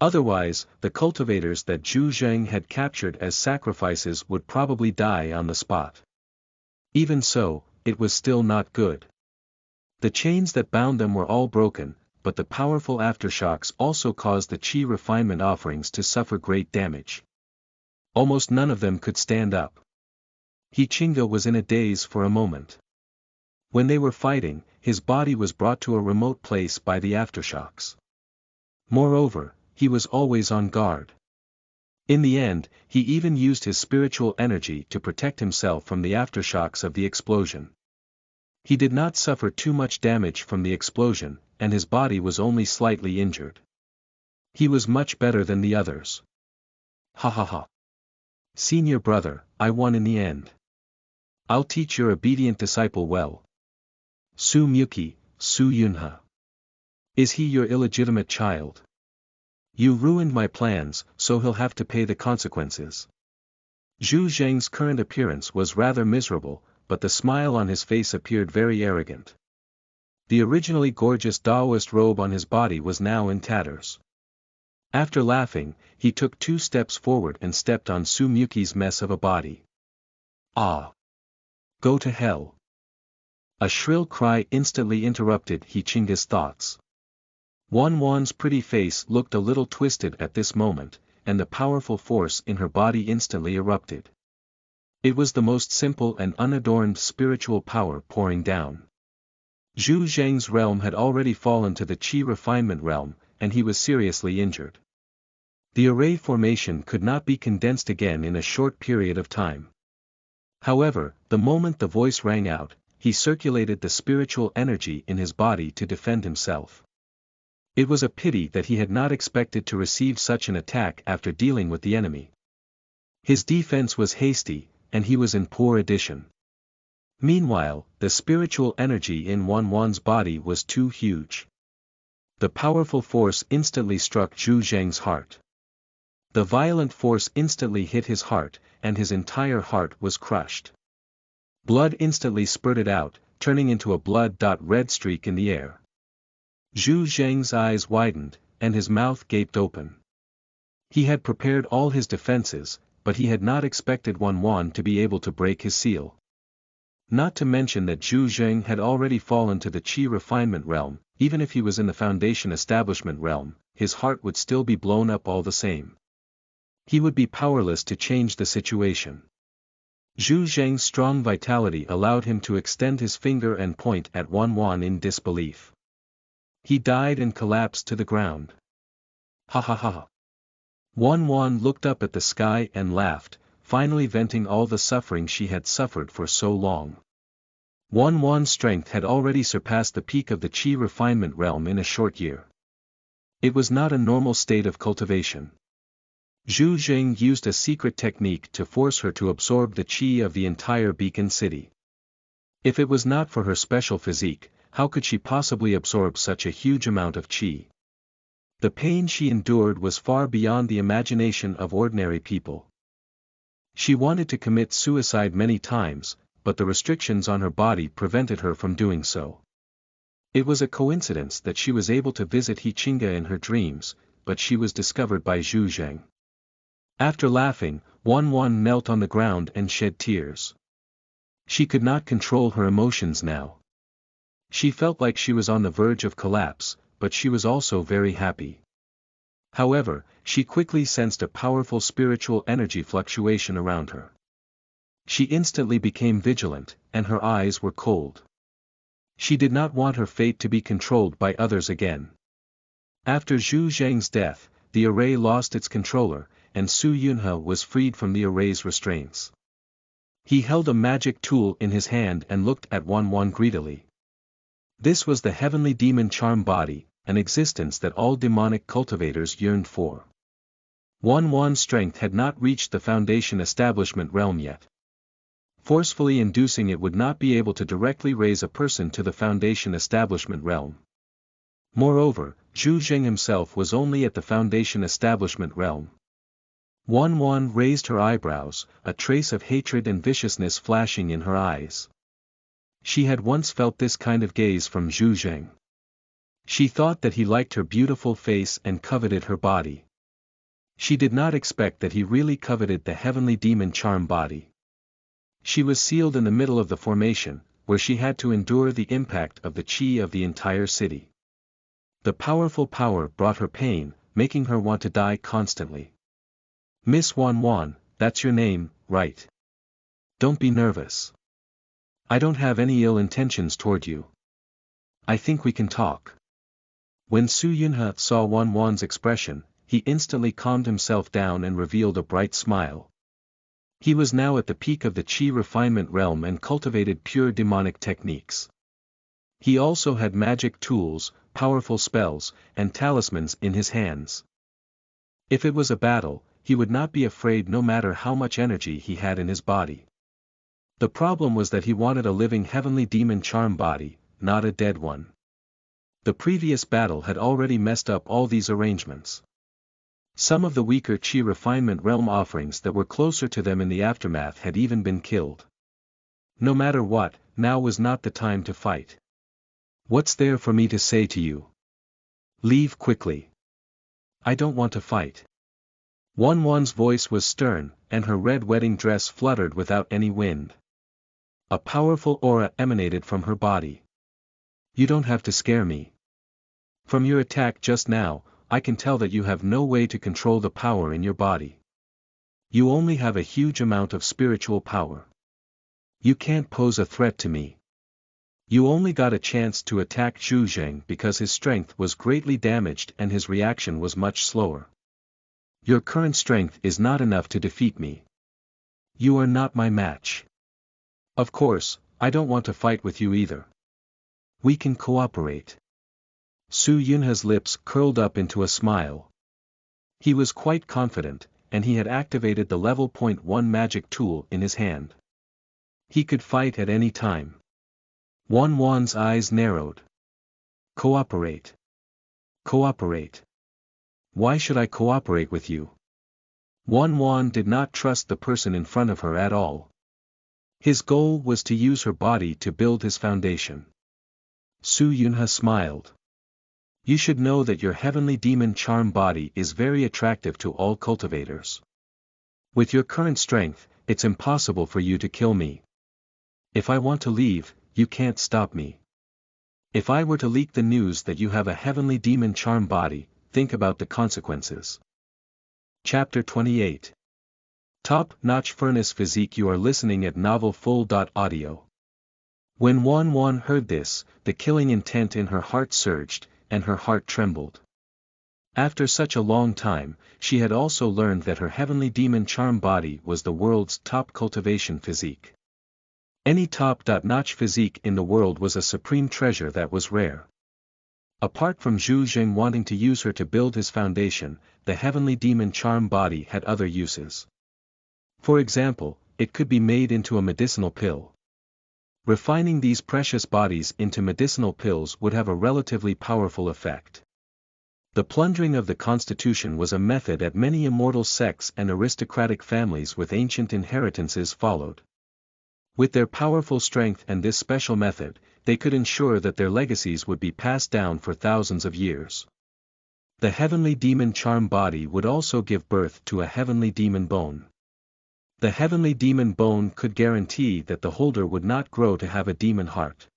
S1: Otherwise, the cultivators that Zhu Zheng had captured as sacrifices would probably die on the spot. Even so, it was still not good. The chains that bound them were all broken, but the powerful aftershocks also caused the Qi refinement offerings to suffer great damage. Almost none of them could stand up. He Chinga was in a daze for a moment. When they were fighting, his body was brought to a remote place by the aftershocks. Moreover, he was always on guard. In the end, he even used his spiritual energy to protect himself from the aftershocks of the explosion. He did not suffer too much damage from the explosion, and his body was only slightly injured. He was much better than the others. Ha ha ha. Senior brother, I won in the end. I'll teach your obedient disciple well. Su Muki, Su Yunha. Is he your illegitimate child? You ruined my plans, so he'll have to pay the consequences. Zhu Zheng's current appearance was rather miserable, but the smile on his face appeared very arrogant. The originally gorgeous Taoist robe on his body was now in tatters. After laughing, he took 2 steps forward and stepped on Sumiyuki's mess of a body. Ah! Go to hell! A shrill cry instantly interrupted Hichinga's thoughts. Wan's pretty face looked a little twisted at this moment, and the powerful force in her body instantly erupted. It was the most simple and unadorned spiritual power pouring down. Zhu Zheng's realm had already fallen to the Qi refinement realm, and he was seriously injured. The array formation could not be condensed again in a short period of time. However, the moment the voice rang out, he circulated the spiritual energy in his body to defend himself. It was a pity that he had not expected to receive such an attack after dealing with the enemy. His defense was hasty, and he was in poor addition. Meanwhile, the spiritual energy in Wan's body was too huge. The powerful force instantly struck Zhu Zheng's heart. The violent force instantly hit his heart, and his entire heart was crushed. Blood instantly spurted out, turning into a blood-red streak in the air. Zhu Zheng's eyes widened, and his mouth gaped open. He had prepared all his defenses, but he had not expected Wan to be able to break his seal. Not to mention that Zhu Zheng had already fallen to the Qi refinement realm. Even if he was in the foundation establishment realm, his heart would still be blown up all the same. He would be powerless to change the situation. Zhu Zheng's strong vitality allowed him to extend his finger and point at Wan in disbelief. He died and collapsed to the ground. Ha ha ha. Wan looked up at the sky and laughed, finally venting all the suffering she had suffered for so long. Wan's strength had already surpassed the peak of the Qi refinement realm in a short year. It was not a normal state of cultivation. Zhu Zheng used a secret technique to force her to absorb the qi of the entire beacon city. If it was not for her special physique, how could she possibly absorb such a huge amount of qi? The pain she endured was far beyond the imagination of ordinary people. She wanted to commit suicide many times, but the restrictions on her body prevented her from doing so. It was a coincidence that she was able to visit Hichinga in her dreams, but she was discovered by Zhu Zheng. After laughing, Wan knelt on the ground and shed tears. She could not control her emotions now. She felt like she was on the verge of collapse, but she was also very happy. However, she quickly sensed a powerful spiritual energy fluctuation around her. She instantly became vigilant, and her eyes were cold. She did not want her fate to be controlled by others again. After Zhu Zheng's death, the array lost its controller, and Su Yunhe was freed from the array's restraints. He held a magic tool in his hand and looked at Wan greedily. This was the heavenly demon charm body, an existence that all demonic cultivators yearned for. Wan's strength had not reached the foundation establishment realm yet. Forcefully inducing it would not be able to directly raise a person to the foundation establishment realm. Moreover, Zhu Zheng himself was only at the foundation establishment realm. Wan raised her eyebrows, a trace of hatred and viciousness flashing in her eyes. She had once felt this kind of gaze from Zhu Zheng. She thought that he liked her beautiful face and coveted her body. She did not expect that he really coveted the heavenly demon charm body. She was sealed in the middle of the formation, where she had to endure the impact of the qi of the entire city. The powerful power brought her pain, making her want to die constantly. Miss Wan, that's your name, right? Don't be nervous. I don't have any ill intentions toward you. I think we can talk. When Su Yunhe saw Wan's expression, he instantly calmed himself down and revealed a bright smile. He was now at the peak of the Qi refinement realm and cultivated pure demonic techniques. He also had magic tools, powerful spells, and talismans in his hands. If it was a battle, he would not be afraid no matter how much energy he had in his body. The problem was that he wanted a living heavenly demon charm body, not a dead one. The previous battle had already messed up all these arrangements. Some of the weaker Qi refinement realm offerings that were closer to them in the aftermath had even been killed. No matter what, now was not the time to fight. What's there for me to say to you? Leave quickly. I don't want to fight. Wan's voice was stern, and her red wedding dress fluttered without any wind. A powerful aura emanated from her body. You don't have to scare me. From your attack just now, I can tell that you have no way to control the power in your body. You only have a huge amount of spiritual power. You can't pose a threat to me. You only got a chance to attack Zhu Zheng because his strength was greatly damaged and his reaction was much slower. Your current strength is not enough to defeat me. You are not my match. Of course, I don't want to fight with you either. We can cooperate. Su Yunha's lips curled up into a smile. He was quite confident, and he had activated the level .1 magic tool in his hand. He could fight at any time. Wan's eyes narrowed. Cooperate. Cooperate. Why should I cooperate with you? Wan did not trust the person in front of her at all. His goal was to use her body to build his foundation. Su Yunha smiled. You should know that your heavenly demon charm body is very attractive to all cultivators. With your current strength, it's impossible for you to kill me. If I want to leave, you can't stop me. If I were to leak the news that you have a heavenly demon charm body, think about the consequences. Chapter 28. Top-notch furnace physique. You are listening at novelfull.audio. When Wan heard this, the killing intent in her heart surged, and her heart trembled. After such a long time, she had also learned that her heavenly demon charm body was the world's top cultivation physique. Any top-notch physique in the world was a supreme treasure that was rare. Apart from Zhu Zheng wanting to use her to build his foundation, the heavenly demon charm body had other uses. For example, it could be made into a medicinal pill. Refining these precious bodies into medicinal pills would have a relatively powerful effect. The plundering of the constitution was a method that many immortal sects and aristocratic families with ancient inheritances followed. With their powerful strength and this special method, they could ensure that their legacies would be passed down for thousands of years. The heavenly demon charm body would also give birth to a heavenly demon bone. The heavenly demon bone could guarantee that the holder would not grow to have a demon heart.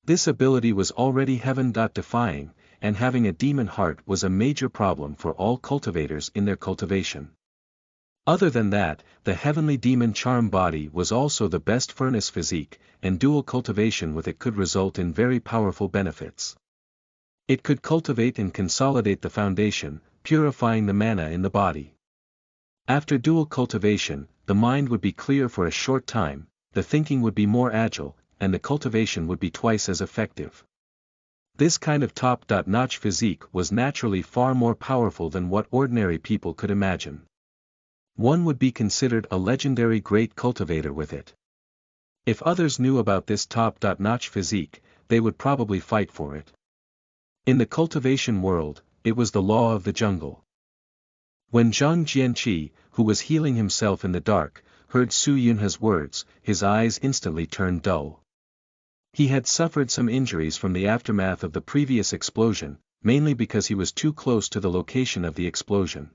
S1: This ability was already heaven-defying, and having a demon heart was a major problem for all cultivators in their cultivation. Other than that, the heavenly demon charm body was also the best furnace physique, and dual cultivation with it could result in very powerful benefits. It could cultivate and consolidate the foundation, purifying the mana in the body. After dual cultivation, the mind would be clear for a short time, the thinking would be more agile, and the cultivation would be twice as effective. This kind of top-notch physique was naturally far more powerful than what ordinary people could imagine. One would be considered a legendary great cultivator with it. If others knew about this top-notch physique, they would probably fight for it. In the cultivation world, it was the law of the jungle. When Zhang Jianqi, who was healing himself in the dark, heard Su Yunha's words, his eyes instantly turned dull. He had suffered some injuries from the aftermath of the previous explosion, mainly because he was too close to the location of the explosion.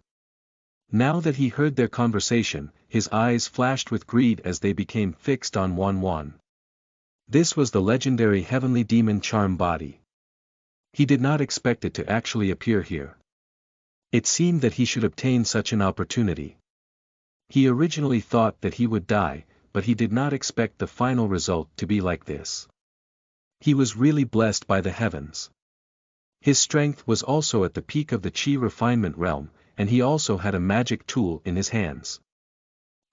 S1: Now that he heard their conversation, his eyes flashed with greed as they became fixed on Wan. This was the legendary heavenly demon charm body. He did not expect it to actually appear here. It seemed that he should obtain such an opportunity. He originally thought that he would die, but he did not expect the final result to be like this. He was really blessed by the heavens. His strength was also at the peak of the Qi refinement realm, and he also had a magic tool in his hands.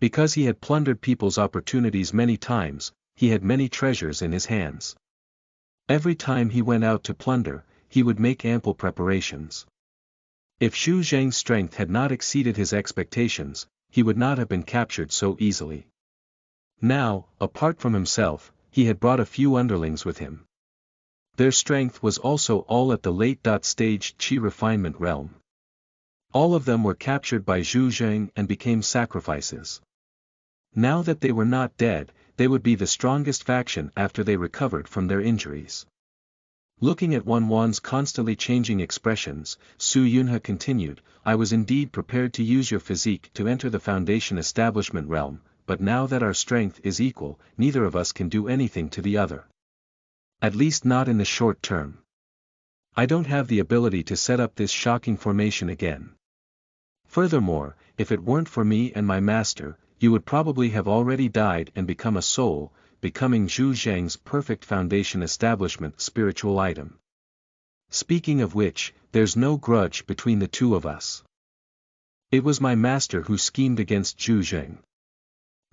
S1: Because he had plundered people's opportunities many times, he had many treasures in his hands. Every time he went out to plunder, he would make ample preparations. If Zhu Zheng's strength had not exceeded his expectations, he would not have been captured so easily. Now, apart from himself, he had brought a few underlings with him. Their strength was also all at the late-stage Qi refinement realm. All of them were captured by Zhu Zheng and became sacrifices. Now that they were not dead, they would be the strongest faction after they recovered from their injuries. Looking at Wan Wan's constantly changing expressions, Su Yunha continued, I was indeed prepared to use your physique to enter the Foundation establishment realm, but now that our strength is equal, neither of us can do anything to the other. At least not in the short term. I don't have the ability to set up this shocking formation again. Furthermore, if it weren't for me and my master, you would probably have already died and become a soul, becoming Zhu Zheng's perfect Foundation establishment spiritual item. Speaking of which, there's no grudge between the two of us. It was my master who schemed against Zhu Zheng.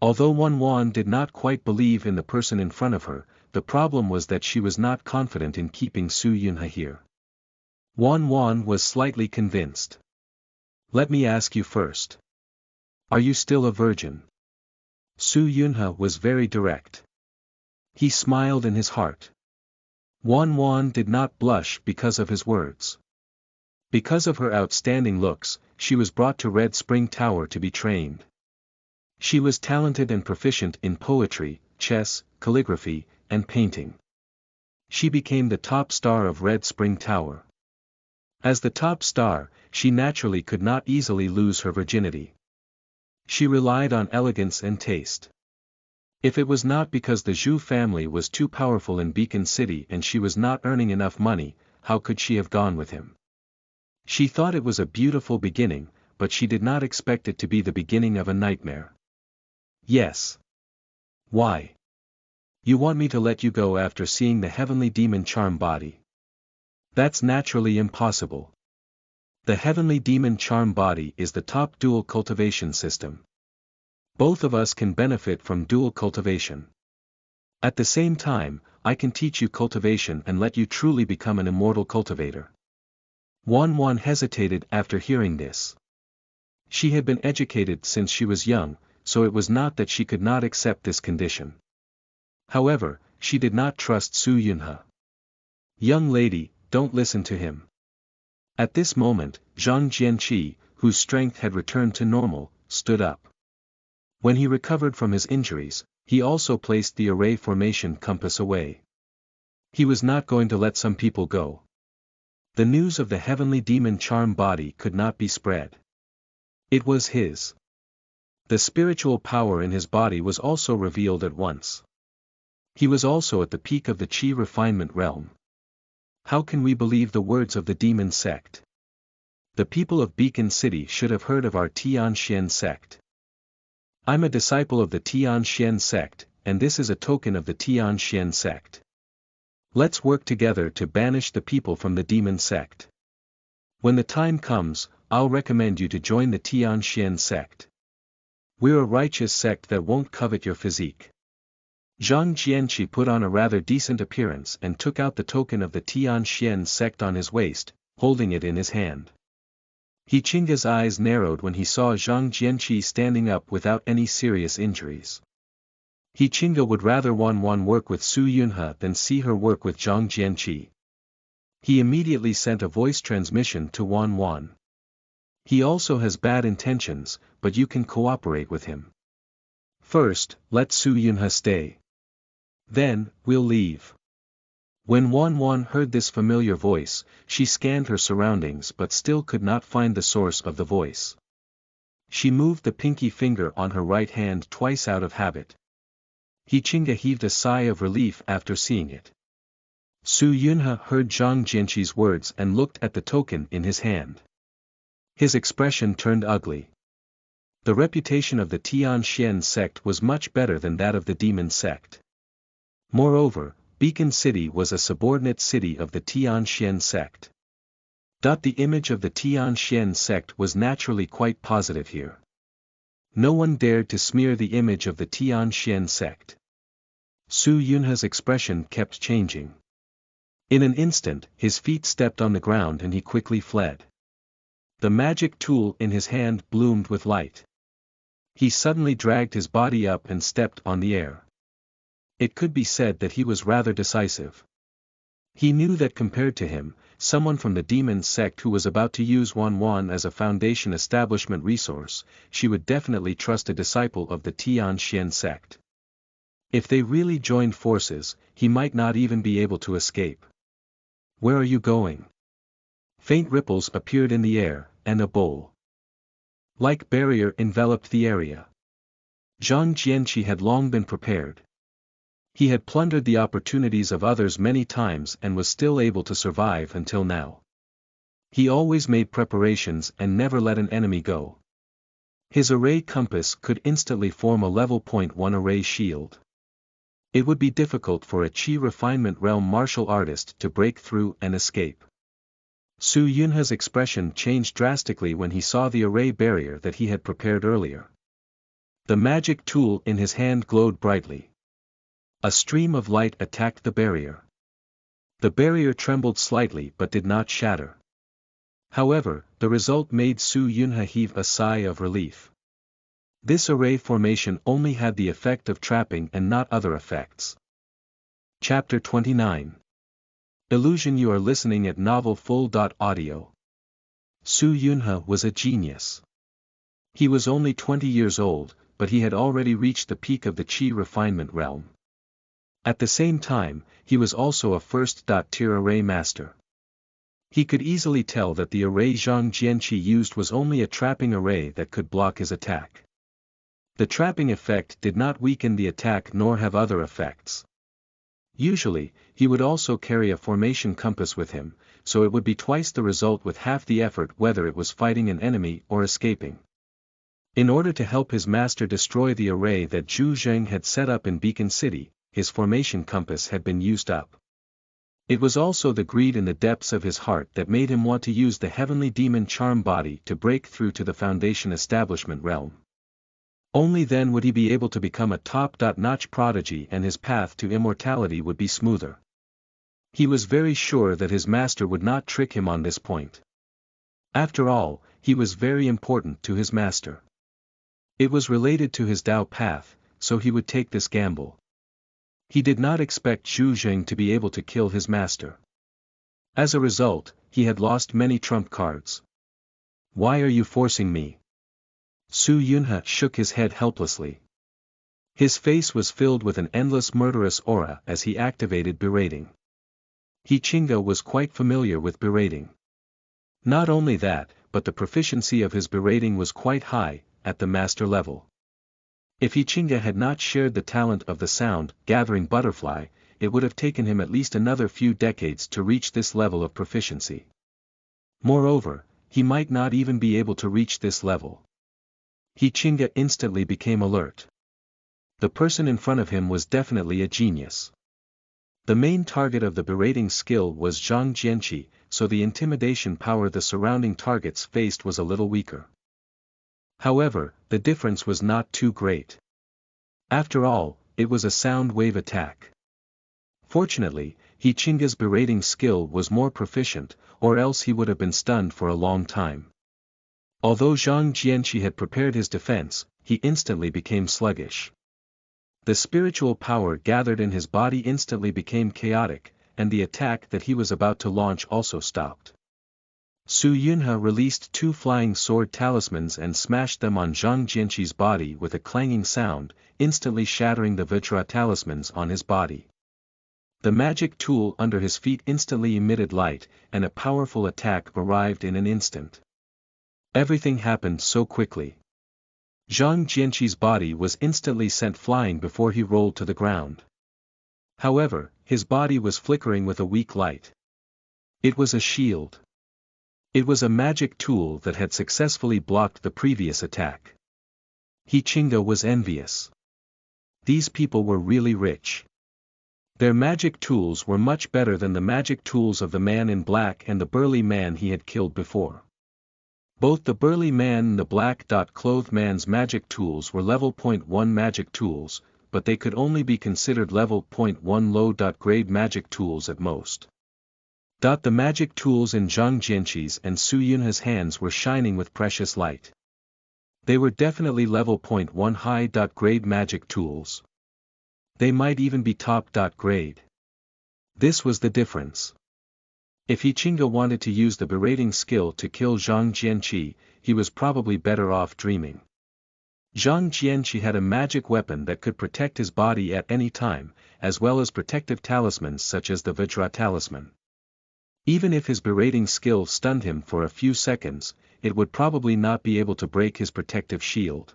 S1: Although Wan Wan did not quite believe in the person in front of her, the problem was that she was not confident in keeping Su Yunha here. Wan Wan was slightly convinced. Let me ask you first. Are you still a virgin? Su Yunha was very direct. He smiled in his heart. Wan Wan did not blush because of his words. Because of her outstanding looks, she was brought to Red Spring Tower to be trained. She was talented and proficient in poetry, chess, calligraphy, and painting. She became the top star of Red Spring Tower. As the top star, she naturally could not easily lose her virginity. She relied on elegance and taste. If it was not because the Zhu family was too powerful in Beacon City and she was not earning enough money, how could she have gone with him? She thought it was a beautiful beginning, but she did not expect it to be the beginning of a nightmare. Yes. Why? You want me to let you go after seeing the heavenly demon charm body? That's naturally impossible. The heavenly demon charm body is the top dual cultivation system. Both of us can benefit from dual cultivation. At the same time, I can teach you cultivation and let you truly become an immortal cultivator. Wan Wan hesitated after hearing this. She had been educated since she was young, so it was not that she could not accept this condition. However, she did not trust Su Yunha. Young lady, don't listen to him. At this moment, Zhang Jianqi, whose strength had returned to normal, stood up. When he recovered from his injuries, he also placed the array formation compass away. He was not going to let some people go. The news of the heavenly demon charm body could not be spread. It was his. The spiritual power in his body was also revealed at once. He was also at the peak of the Qi refinement realm. How can we believe the words of the demon sect? The people of Beacon City should have heard of our Tianxian sect. I'm a disciple of the Tianxian sect, and this is a token of the Tianxian sect. Let's work together to banish the people from the demon sect. When the time comes, I'll recommend you to join the Tianxian sect. We're a righteous sect that won't covet your physique. Zhang Jianqi put on a rather decent appearance and took out the token of the Tianxian sect on his waist, holding it in his hand. He Chinga's eyes narrowed when he saw Zhang Jianqi standing up without any serious injuries. He Chinga would rather Wan Wan work with Su Yunha than see her work with Zhang Jianqi. He immediately sent a voice transmission to Wan Wan. He also has bad intentions, but you can cooperate with him. First, let Su Yunha stay. Then, we'll leave. When Wan Wan heard this familiar voice, she scanned her surroundings but still could not find the source of the voice. She moved the pinky finger on her right hand twice out of habit. He Chinga heaved a sigh of relief after seeing it. Su Yunha heard Zhang Jianqi's words and looked at the token in his hand. His expression turned ugly. The reputation of the Tianxian sect was much better than that of the demon sect. Moreover, Beacon City was a subordinate city of the Tianxian sect. The image of the Tianxian sect was naturally quite positive here. No one dared to smear the image of the Tianxian sect. Su Yunha's expression kept changing. In an instant, his feet stepped on the ground and he quickly fled. The magic tool in his hand bloomed with light. He suddenly dragged his body up and stepped on the air. It could be said that he was rather decisive. He knew that compared to him, someone from the demon sect who was about to use Wan Wan as a Foundation establishment resource, she would definitely trust a disciple of the Tianxian sect. If they really joined forces, he might not even be able to escape. Where are you going? Faint ripples appeared in the air, and a bowl-like barrier enveloped the area. Zhang Jianqi had long been prepared. He had plundered the opportunities of others many times and was still able to survive until now. He always made preparations and never let an enemy go. His array compass could instantly form a level .1 array shield. It would be difficult for a Qi refinement realm martial artist to break through and escape. Su Yunhe's expression changed drastically when he saw the array barrier that he had prepared earlier. The magic tool in his hand glowed brightly. A stream of light attacked the barrier. The barrier trembled slightly but did not shatter. However, the result made Su Yunhe heave a sigh of relief. This array formation only had the effect of trapping and not other effects. Chapter 29. Illusion. You are listening at novelfull.audio. Su Yunhe was a genius. He was only 20 years old, but he had already reached the peak of the Qi refinement realm. At the same time, he was also a first-tier array master. He could easily tell that the array Zhang Jianqi used was only a trapping array that could block his attack. The trapping effect did not weaken the attack nor have other effects. Usually, he would also carry a formation compass with him, so it would be twice the result with half the effort whether it was fighting an enemy or escaping. In order to help his master destroy the array that Zhu Zheng had set up in Beacon City, his formation compass had been used up. It was also the greed in the depths of his heart that made him want to use the heavenly demon charm body to break through to the Foundation establishment realm. Only then would he be able to become a top-notch prodigy and his path to immortality would be smoother. He was very sure that his master would not trick him on this point. After all, he was very important to his master. It was related to his Tao path, so he would take this gamble. He did not expect Zhu Zheng to be able to kill his master. As a result, he had lost many trump cards. Why are you forcing me? Su Yunhe shook his head helplessly. His face was filled with an endless murderous aura as he activated berating. He Qingge was quite familiar with berating. Not only that, but the proficiency of his berating was quite high, at the master level. If He Qingge had not shared the talent of the sound-gathering butterfly, it would have taken him at least another few decades to reach this level of proficiency. Moreover, he might not even be able to reach this level. He Qingge instantly became alert. The person in front of him was definitely a genius. The main target of the berating skill was Zhang Jianqi, so the intimidation power the surrounding targets faced was a little weaker. However, the difference was not too great. After all, it was a sound wave attack. Fortunately, He Qingge's berating skill was more proficient, or else he would have been stunned for a long time. Although Zhang Jianqi had prepared his defense, he instantly became sluggish. The spiritual power gathered in his body instantly became chaotic, and the attack that he was about to launch also stopped. Su Yunhe released 2 flying sword talismans and smashed them on Zhang Jianqi's body with a clanging sound, instantly shattering the Vajra talismans on his body. The magic tool under his feet instantly emitted light, and a powerful attack arrived in an instant. Everything happened so quickly. Zhang Jianqi's body was instantly sent flying before he rolled to the ground. However, his body was flickering with a weak light. It was a shield. It was a magic tool that had successfully blocked the previous attack. He Qingge was envious. These people were really rich. Their magic tools were much better than the magic tools of the man in black and the burly man he had killed before. Both the burly man and the black-clothed man's magic tools were level .1 magic tools, but they could only be considered level .1 low-grade magic tools at most. The magic tools in Zhang Jianqi's and Su Yunhe's hands were shining with precious light. They were definitely level .1 high-grade magic tools. They might even be top-grade. This was the difference. If He Qingge wanted to use the berating skill to kill Zhang Jianqi, he was probably better off dreaming. Zhang Jianqi had a magic weapon that could protect his body at any time, as well as protective talismans such as the Vajra talisman. Even if his berating skill stunned him for a few seconds, it would probably not be able to break his protective shield.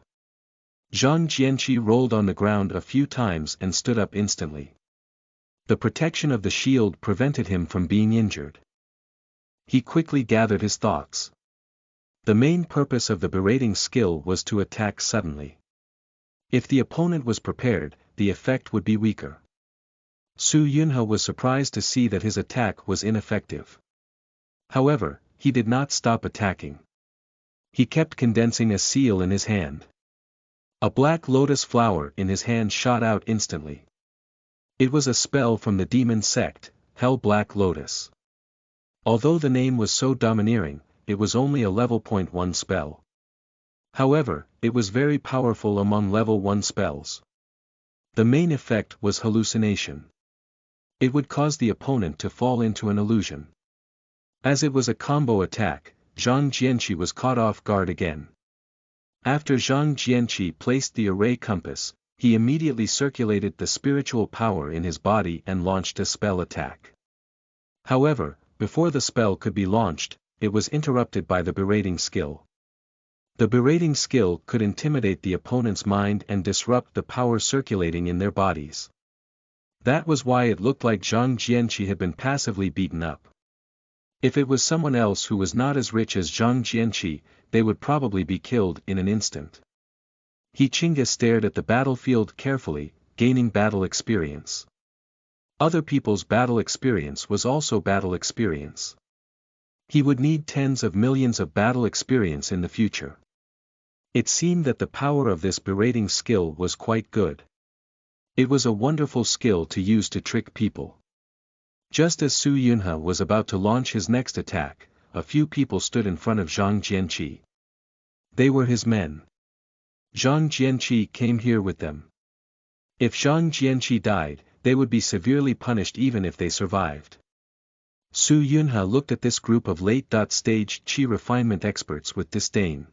S1: Zhang Jianqi rolled on the ground a few times and stood up instantly. The protection of the shield prevented him from being injured. He quickly gathered his thoughts. The main purpose of the berating skill was to attack suddenly. If the opponent was prepared, the effect would be weaker. Su Yunhe was surprised to see that his attack was ineffective. However, he did not stop attacking. He kept condensing a seal in his hand. A black lotus flower in his hand shot out instantly. It was a spell from the demon sect, Hell Black Lotus. Although the name was so domineering, it was only a level 1 spell. However, it was very powerful among level 1 spells. The main effect was hallucination. It would cause the opponent to fall into an illusion. As it was a combo attack, Zhang Jianqi was caught off guard again. After Zhang Jianqi placed the array compass, he immediately circulated the spiritual power in his body and launched a spell attack. However, before the spell could be launched, it was interrupted by the berating skill. The berating skill could intimidate the opponent's mind and disrupt the power circulating in their bodies. That was why it looked like Zhang Jianqi had been passively beaten up. If it was someone else who was not as rich as Zhang Jianqi, they would probably be killed in an instant. He Qingge stared at the battlefield carefully, gaining battle experience. Other people's battle experience was also battle experience. He would need tens of millions of battle experience in the future. It seemed that the power of this berating skill was quite good. It was a wonderful skill to use to trick people. Just as Su Yunhe was about to launch his next attack, a few people stood in front of Zhang Jianqi. They were his men. Zhang Jianqi came here with them. If Zhang Jianqi died, they would be severely punished even if they survived. Su Yunhe looked at this group of late-stage qi refinement experts with disdain.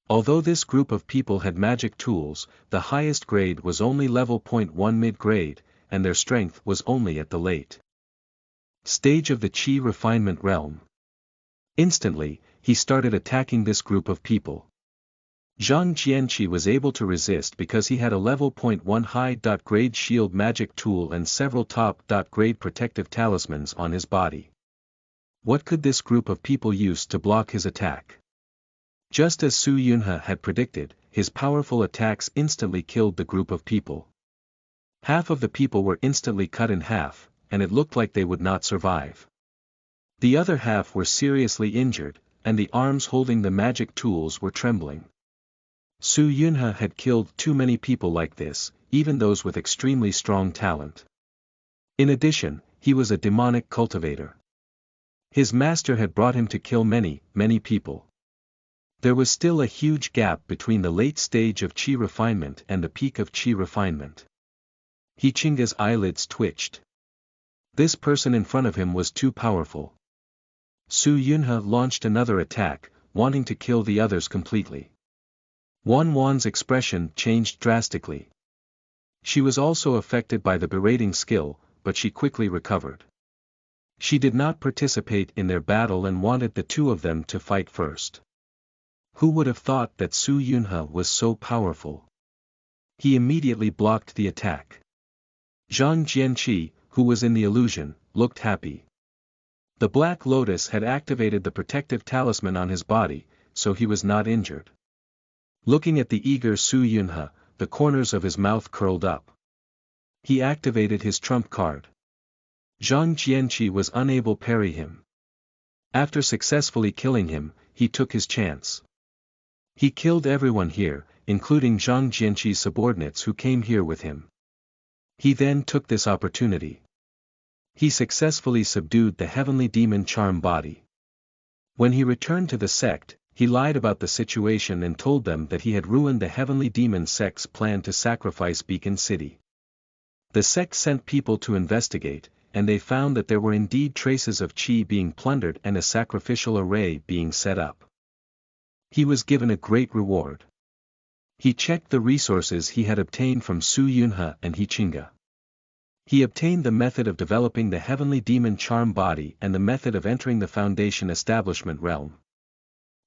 S1: Although this group of people had magic tools, the highest grade was only level 1 mid-grade, and their strength was only at the late stage of the qi refinement realm. Instantly, he started attacking this group of people. Zhang Jianqi was able to resist because he had a level 1 high-grade shield magic tool and several top-grade protective talismans on his body. What could this group of people use to block his attack? Just as Su Yunhe had predicted, his powerful attacks instantly killed the group of people. Half of the people were instantly cut in half, and it looked like they would not survive. The other half were seriously injured, and the arms holding the magic tools were trembling. Su Yunhe had killed too many people like this, even those with extremely strong talent. In addition, he was a demonic cultivator. His master had brought him to kill many people. There was still a huge gap between the late stage of qi refinement and the peak of qi refinement. He Qingge's eyelids twitched. This person in front of him was too powerful. Su Yunhe launched another attack, wanting to kill the others completely. Wan's expression changed drastically. She was also affected by the berating skill, but she quickly recovered. She did not participate in their battle and wanted the two of them to fight first. Who would have thought that Su Yunhe was so powerful? He immediately blocked the attack. Zhang Jianqi, who was in the illusion, looked happy. The Black Lotus had activated the protective talisman on his body, so he was not injured. Looking at the eager Su Yunhe, the corners of his mouth curled up. He activated his trump card. Zhang Jianqi was unable to parry him. After successfully killing him, he took his chance. He killed everyone here, including Zhang Jianqi's subordinates who came here with him. He then took this opportunity. He successfully subdued the heavenly demon charm body. When he returned to the sect, he lied about the situation and told them that he had ruined the heavenly demon sect's plan to sacrifice Beacon City. The sect sent people to investigate, and they found that there were indeed traces of qi being plundered and a sacrificial array being set up. He was given a great reward. He checked the resources he had obtained from Su Yunhe and He Qingge. He obtained the method of developing the heavenly demon charm body and the method of entering the foundation establishment realm.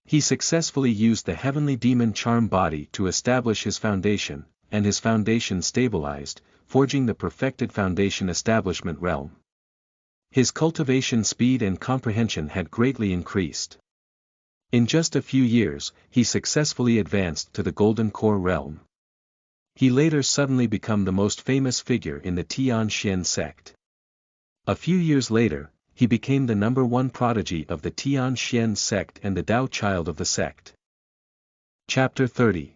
S1: He successfully used the heavenly demon charm body to establish his foundation, and his foundation stabilized, forging the perfected foundation establishment realm. His cultivation speed and comprehension had greatly increased. In just a few years, he successfully advanced to the Golden Core realm. He later suddenly became the most famous figure in the Tian Xian sect. A few years later, he became the #1 prodigy of the Tian Xian sect and the Tao child of the sect. Chapter 30.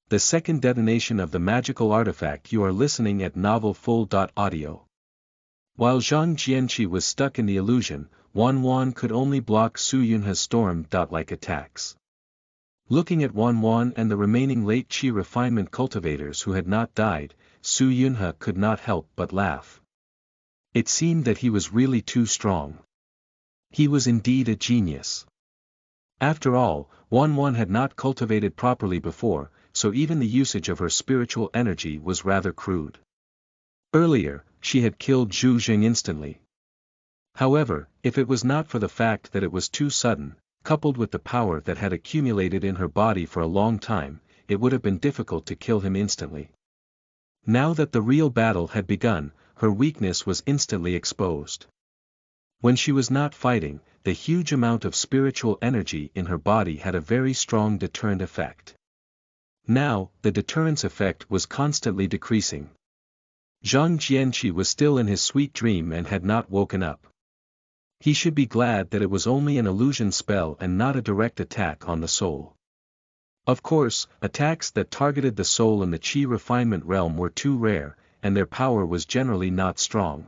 S1: The second detonation of the magical artifact. You are listening at Novel Full.audio. While Zhang Jianqi was stuck in the illusion, Wan could only block Su Yunha's storm-like attacks. Looking at Wan and the remaining late Qi refinement cultivators who had not died, Su Yunha could not help but laugh. It seemed that he was really too strong. He was indeed a genius. After all, Wan had not cultivated properly before, so even the usage of her spiritual energy was rather crude. Earlier, she had killed Zhu Jing instantly. However, if it was not for the fact that it was too sudden, coupled with the power that had accumulated in her body for a long time, it would have been difficult to kill him instantly. Now that the real battle had begun, her weakness was instantly exposed. When she was not fighting, the huge amount of spiritual energy in her body had a very strong deterrent effect. Now, the deterrence effect was constantly decreasing. Zhang Jianqi was still in his sweet dream and had not woken up. He should be glad that it was only an illusion spell and not a direct attack on the soul. Of course, attacks that targeted the soul in the Qi refinement realm were too rare, and their power was generally not strong.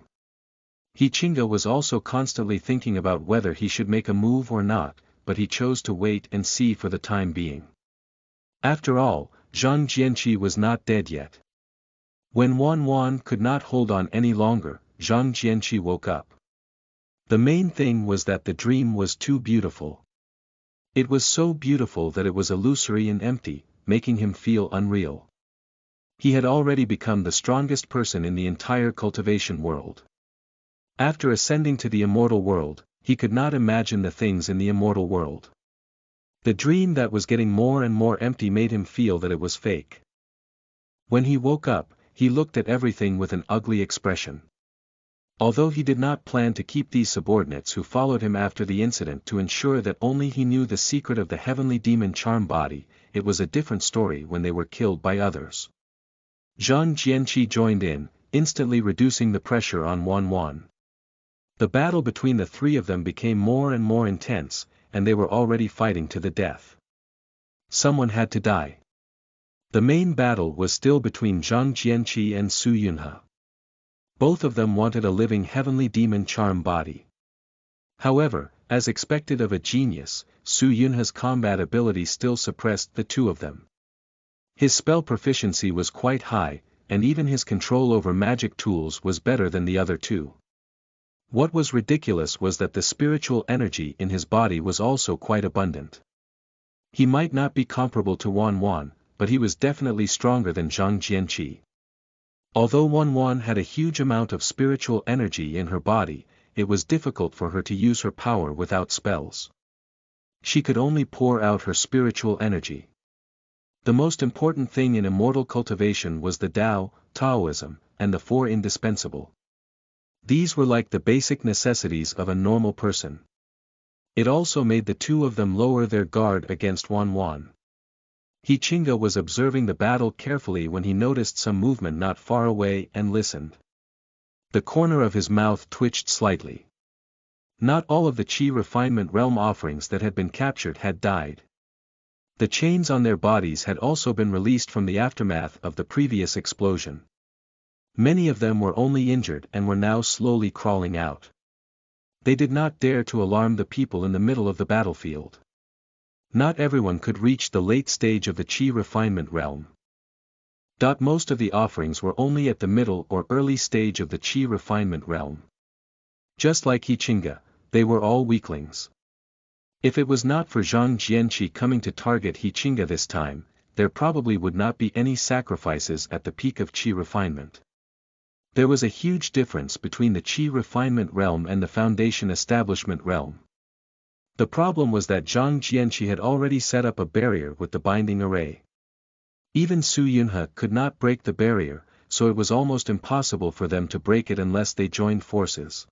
S1: He Qingge was also constantly thinking about whether he should make a move or not, but he chose to wait and see for the time being. After all, Zhang Jianqi was not dead yet. When Wan could not hold on any longer, Zhang Jianqi woke up. The main thing was that the dream was too beautiful. It was so beautiful that it was illusory and empty, making him feel unreal. He had already become the strongest person in the entire cultivation world. After ascending to the immortal world, he could not imagine the things in the immortal world. The dream that was getting more and more empty made him feel that it was fake. When he woke up, he looked at everything with an ugly expression. Although he did not plan to keep these subordinates who followed him after the incident to ensure that only he knew the secret of the heavenly demon charm body, it was a different story when they were killed by others. Zhang Jianqi joined in, instantly reducing the pressure on Wan. The battle between the three of them became more and more intense, and they were already fighting to the death. Someone had to die. The main battle was still between Zhang Jianqi and Su Yunha. Both of them wanted a living heavenly demon charm body. However, as expected of a genius, Su Yunha's combat ability still suppressed the two of them. His spell proficiency was quite high, and even his control over magic tools was better than the other two. What was ridiculous was that the spiritual energy in his body was also quite abundant. He might not be comparable to Wan, but he was definitely stronger than Zhang Jianqi. Although Wan had a huge amount of spiritual energy in her body, it was difficult for her to use her power without spells. She could only pour out her spiritual energy. The most important thing in immortal cultivation was the Tao, Taoism, and the four indispensable. These were like the basic necessities of a normal person. It also made the two of them lower their guard against Wan. He Qingge was observing the battle carefully when he noticed some movement not far away and listened. The corner of his mouth twitched slightly. Not all of the Qi refinement realm offerings that had been captured had died. The chains on their bodies had also been released from the aftermath of the previous explosion. Many of them were only injured and were now slowly crawling out. They did not dare to alarm the people in the middle of the battlefield. Not everyone could reach the late stage of the Qi refinement realm. Most of the offerings were only at the middle or early stage of the Qi refinement realm. Just like He Qingge, they were all weaklings. If it was not for Zhang Jianqi coming to target He Qingge this time, there probably would not be any sacrifices at the peak of Qi refinement. There was a huge difference between the Qi refinement realm and the foundation establishment realm. The problem was that Zhang Jianqi had already set up a barrier with the binding array. Even Su Yunhe could not break the barrier, so it was almost impossible for them to break it unless they joined forces.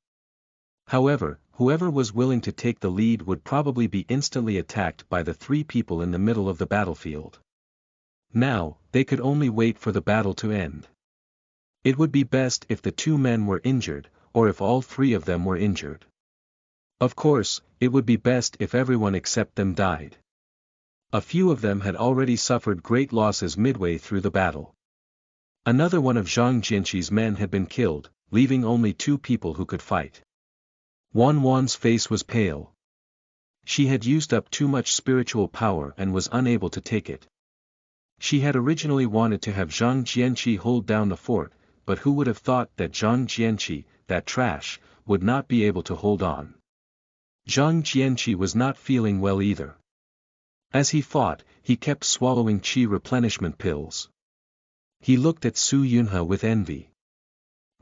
S1: However, whoever was willing to take the lead would probably be instantly attacked by the three people in the middle of the battlefield. Now, they could only wait for the battle to end. It would be best if the two men were injured, or if all three of them were injured. Of course, it would be best if everyone except them died. A few of them had already suffered great losses midway through the battle. Another one of Zhang Jianqi's men had been killed, leaving only two people who could fight. Wan's face was pale. She had used up too much spiritual power and was unable to take it. She had originally wanted to have Zhang Jianqi hold down the fort, but who would have thought that Zhang Jianqi, that trash, would not be able to hold on. Zhang Jianqi was not feeling well either. As he fought, he kept swallowing qi replenishment pills. He looked at Su Yunhe with envy.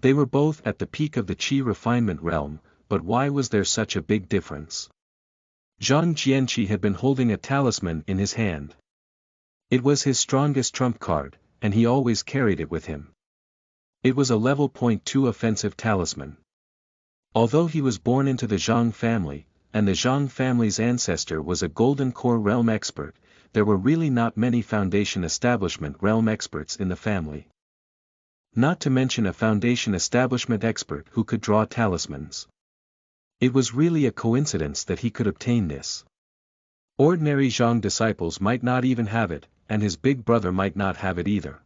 S1: They were both at the peak of the qi refinement realm, but why was there such a big difference? Zhang Jianqi had been holding a talisman in his hand. It was his strongest trump card, and he always carried it with him. It was a level .2 offensive talisman. Although he was born into the Zhang family, and the Zhang family's ancestor was a Golden Core realm expert, there were really not many Foundation Establishment realm experts in the family. Not to mention a Foundation Establishment expert who could draw talismans. It was really a coincidence that he could obtain this. Ordinary Zhang disciples might not even have it, and his big brother might not have it either.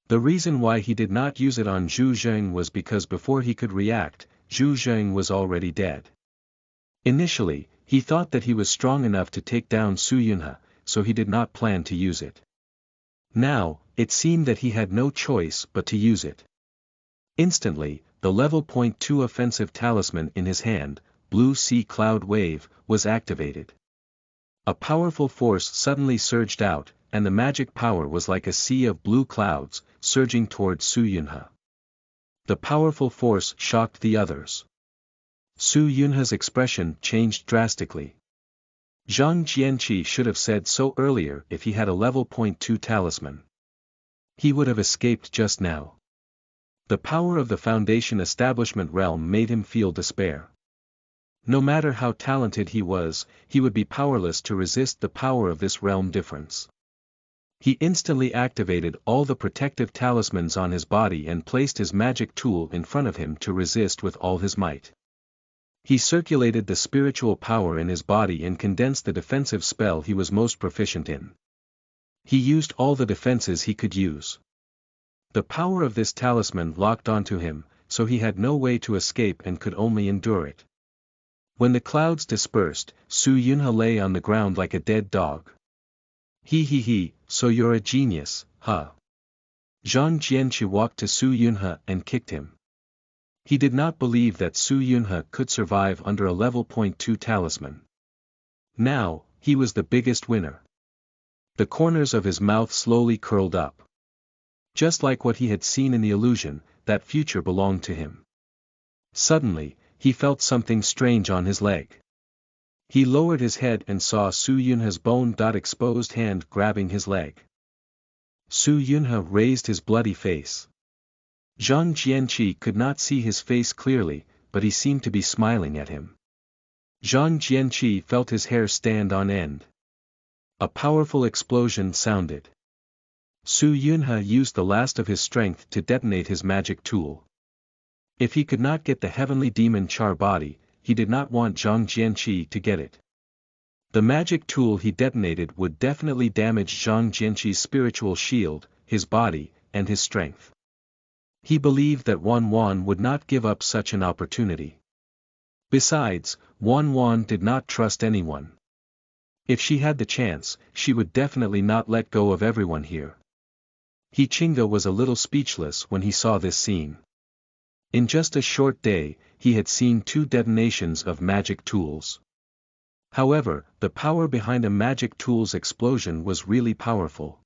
S1: The reason why he did not use it on Zhu Zheng was because before he could react, Zhu Zheng was already dead. Initially, he thought that he was strong enough to take down Su Yunhe, so he did not plan to use it. Now, it seemed that he had no choice but to use it. Instantly, the level .2 offensive talisman in his hand, Blue Sea Cloud Wave, was activated. A powerful force suddenly surged out, and the magic power was like a sea of blue clouds, surging towards Su Yunhe. The powerful force shocked the others. Su Yunhe's expression changed drastically. Zhang Jianqi should have said so earlier if he had a level .2 talisman. He would have escaped just now. The power of the Foundation Establishment realm made him feel despair. No matter how talented he was, he would be powerless to resist the power of this realm difference. He instantly activated all the protective talismans on his body and placed his magic tool in front of him to resist with all his might. He circulated the spiritual power in his body and condensed the defensive spell he was most proficient in. He used all the defenses he could use. The power of this talisman locked onto him, so he had no way to escape and could only endure it. When the clouds dispersed, Su Yunhe lay on the ground like a dead dog. He, so you're a genius, huh? Zhang Jianqi walked to Su Yunhe and kicked him. He did not believe that Su Yunhe could survive under a level .2 talisman. Now, he was the biggest winner. The corners of his mouth slowly curled up. Just like what he had seen in the illusion, that future belonged to him. Suddenly, he felt something strange on his leg. He lowered his head and saw Su Yunhe's bone-exposed hand grabbing his leg. Su Yunhe raised his bloody face. Zhang Jianqi could not see his face clearly, but he seemed to be smiling at him. Zhang Jianqi felt his hair stand on end. A powerful explosion sounded. Su Yunhe used the last of his strength to detonate his magic tool. If he could not get the heavenly demon Char body, he did not want Zhang Jianqi to get it. The magic tool he detonated would definitely damage Zhang Jianqi's spiritual shield, his body, and his strength. He believed that Wan would not give up such an opportunity. Besides, Wan did not trust anyone. If she had the chance, she would definitely not let go of everyone here. He Qingge was a little speechless when he saw this scene. In just a short day, he had seen 2 detonations of magic tools. However, the power behind a magic tool's explosion was really powerful.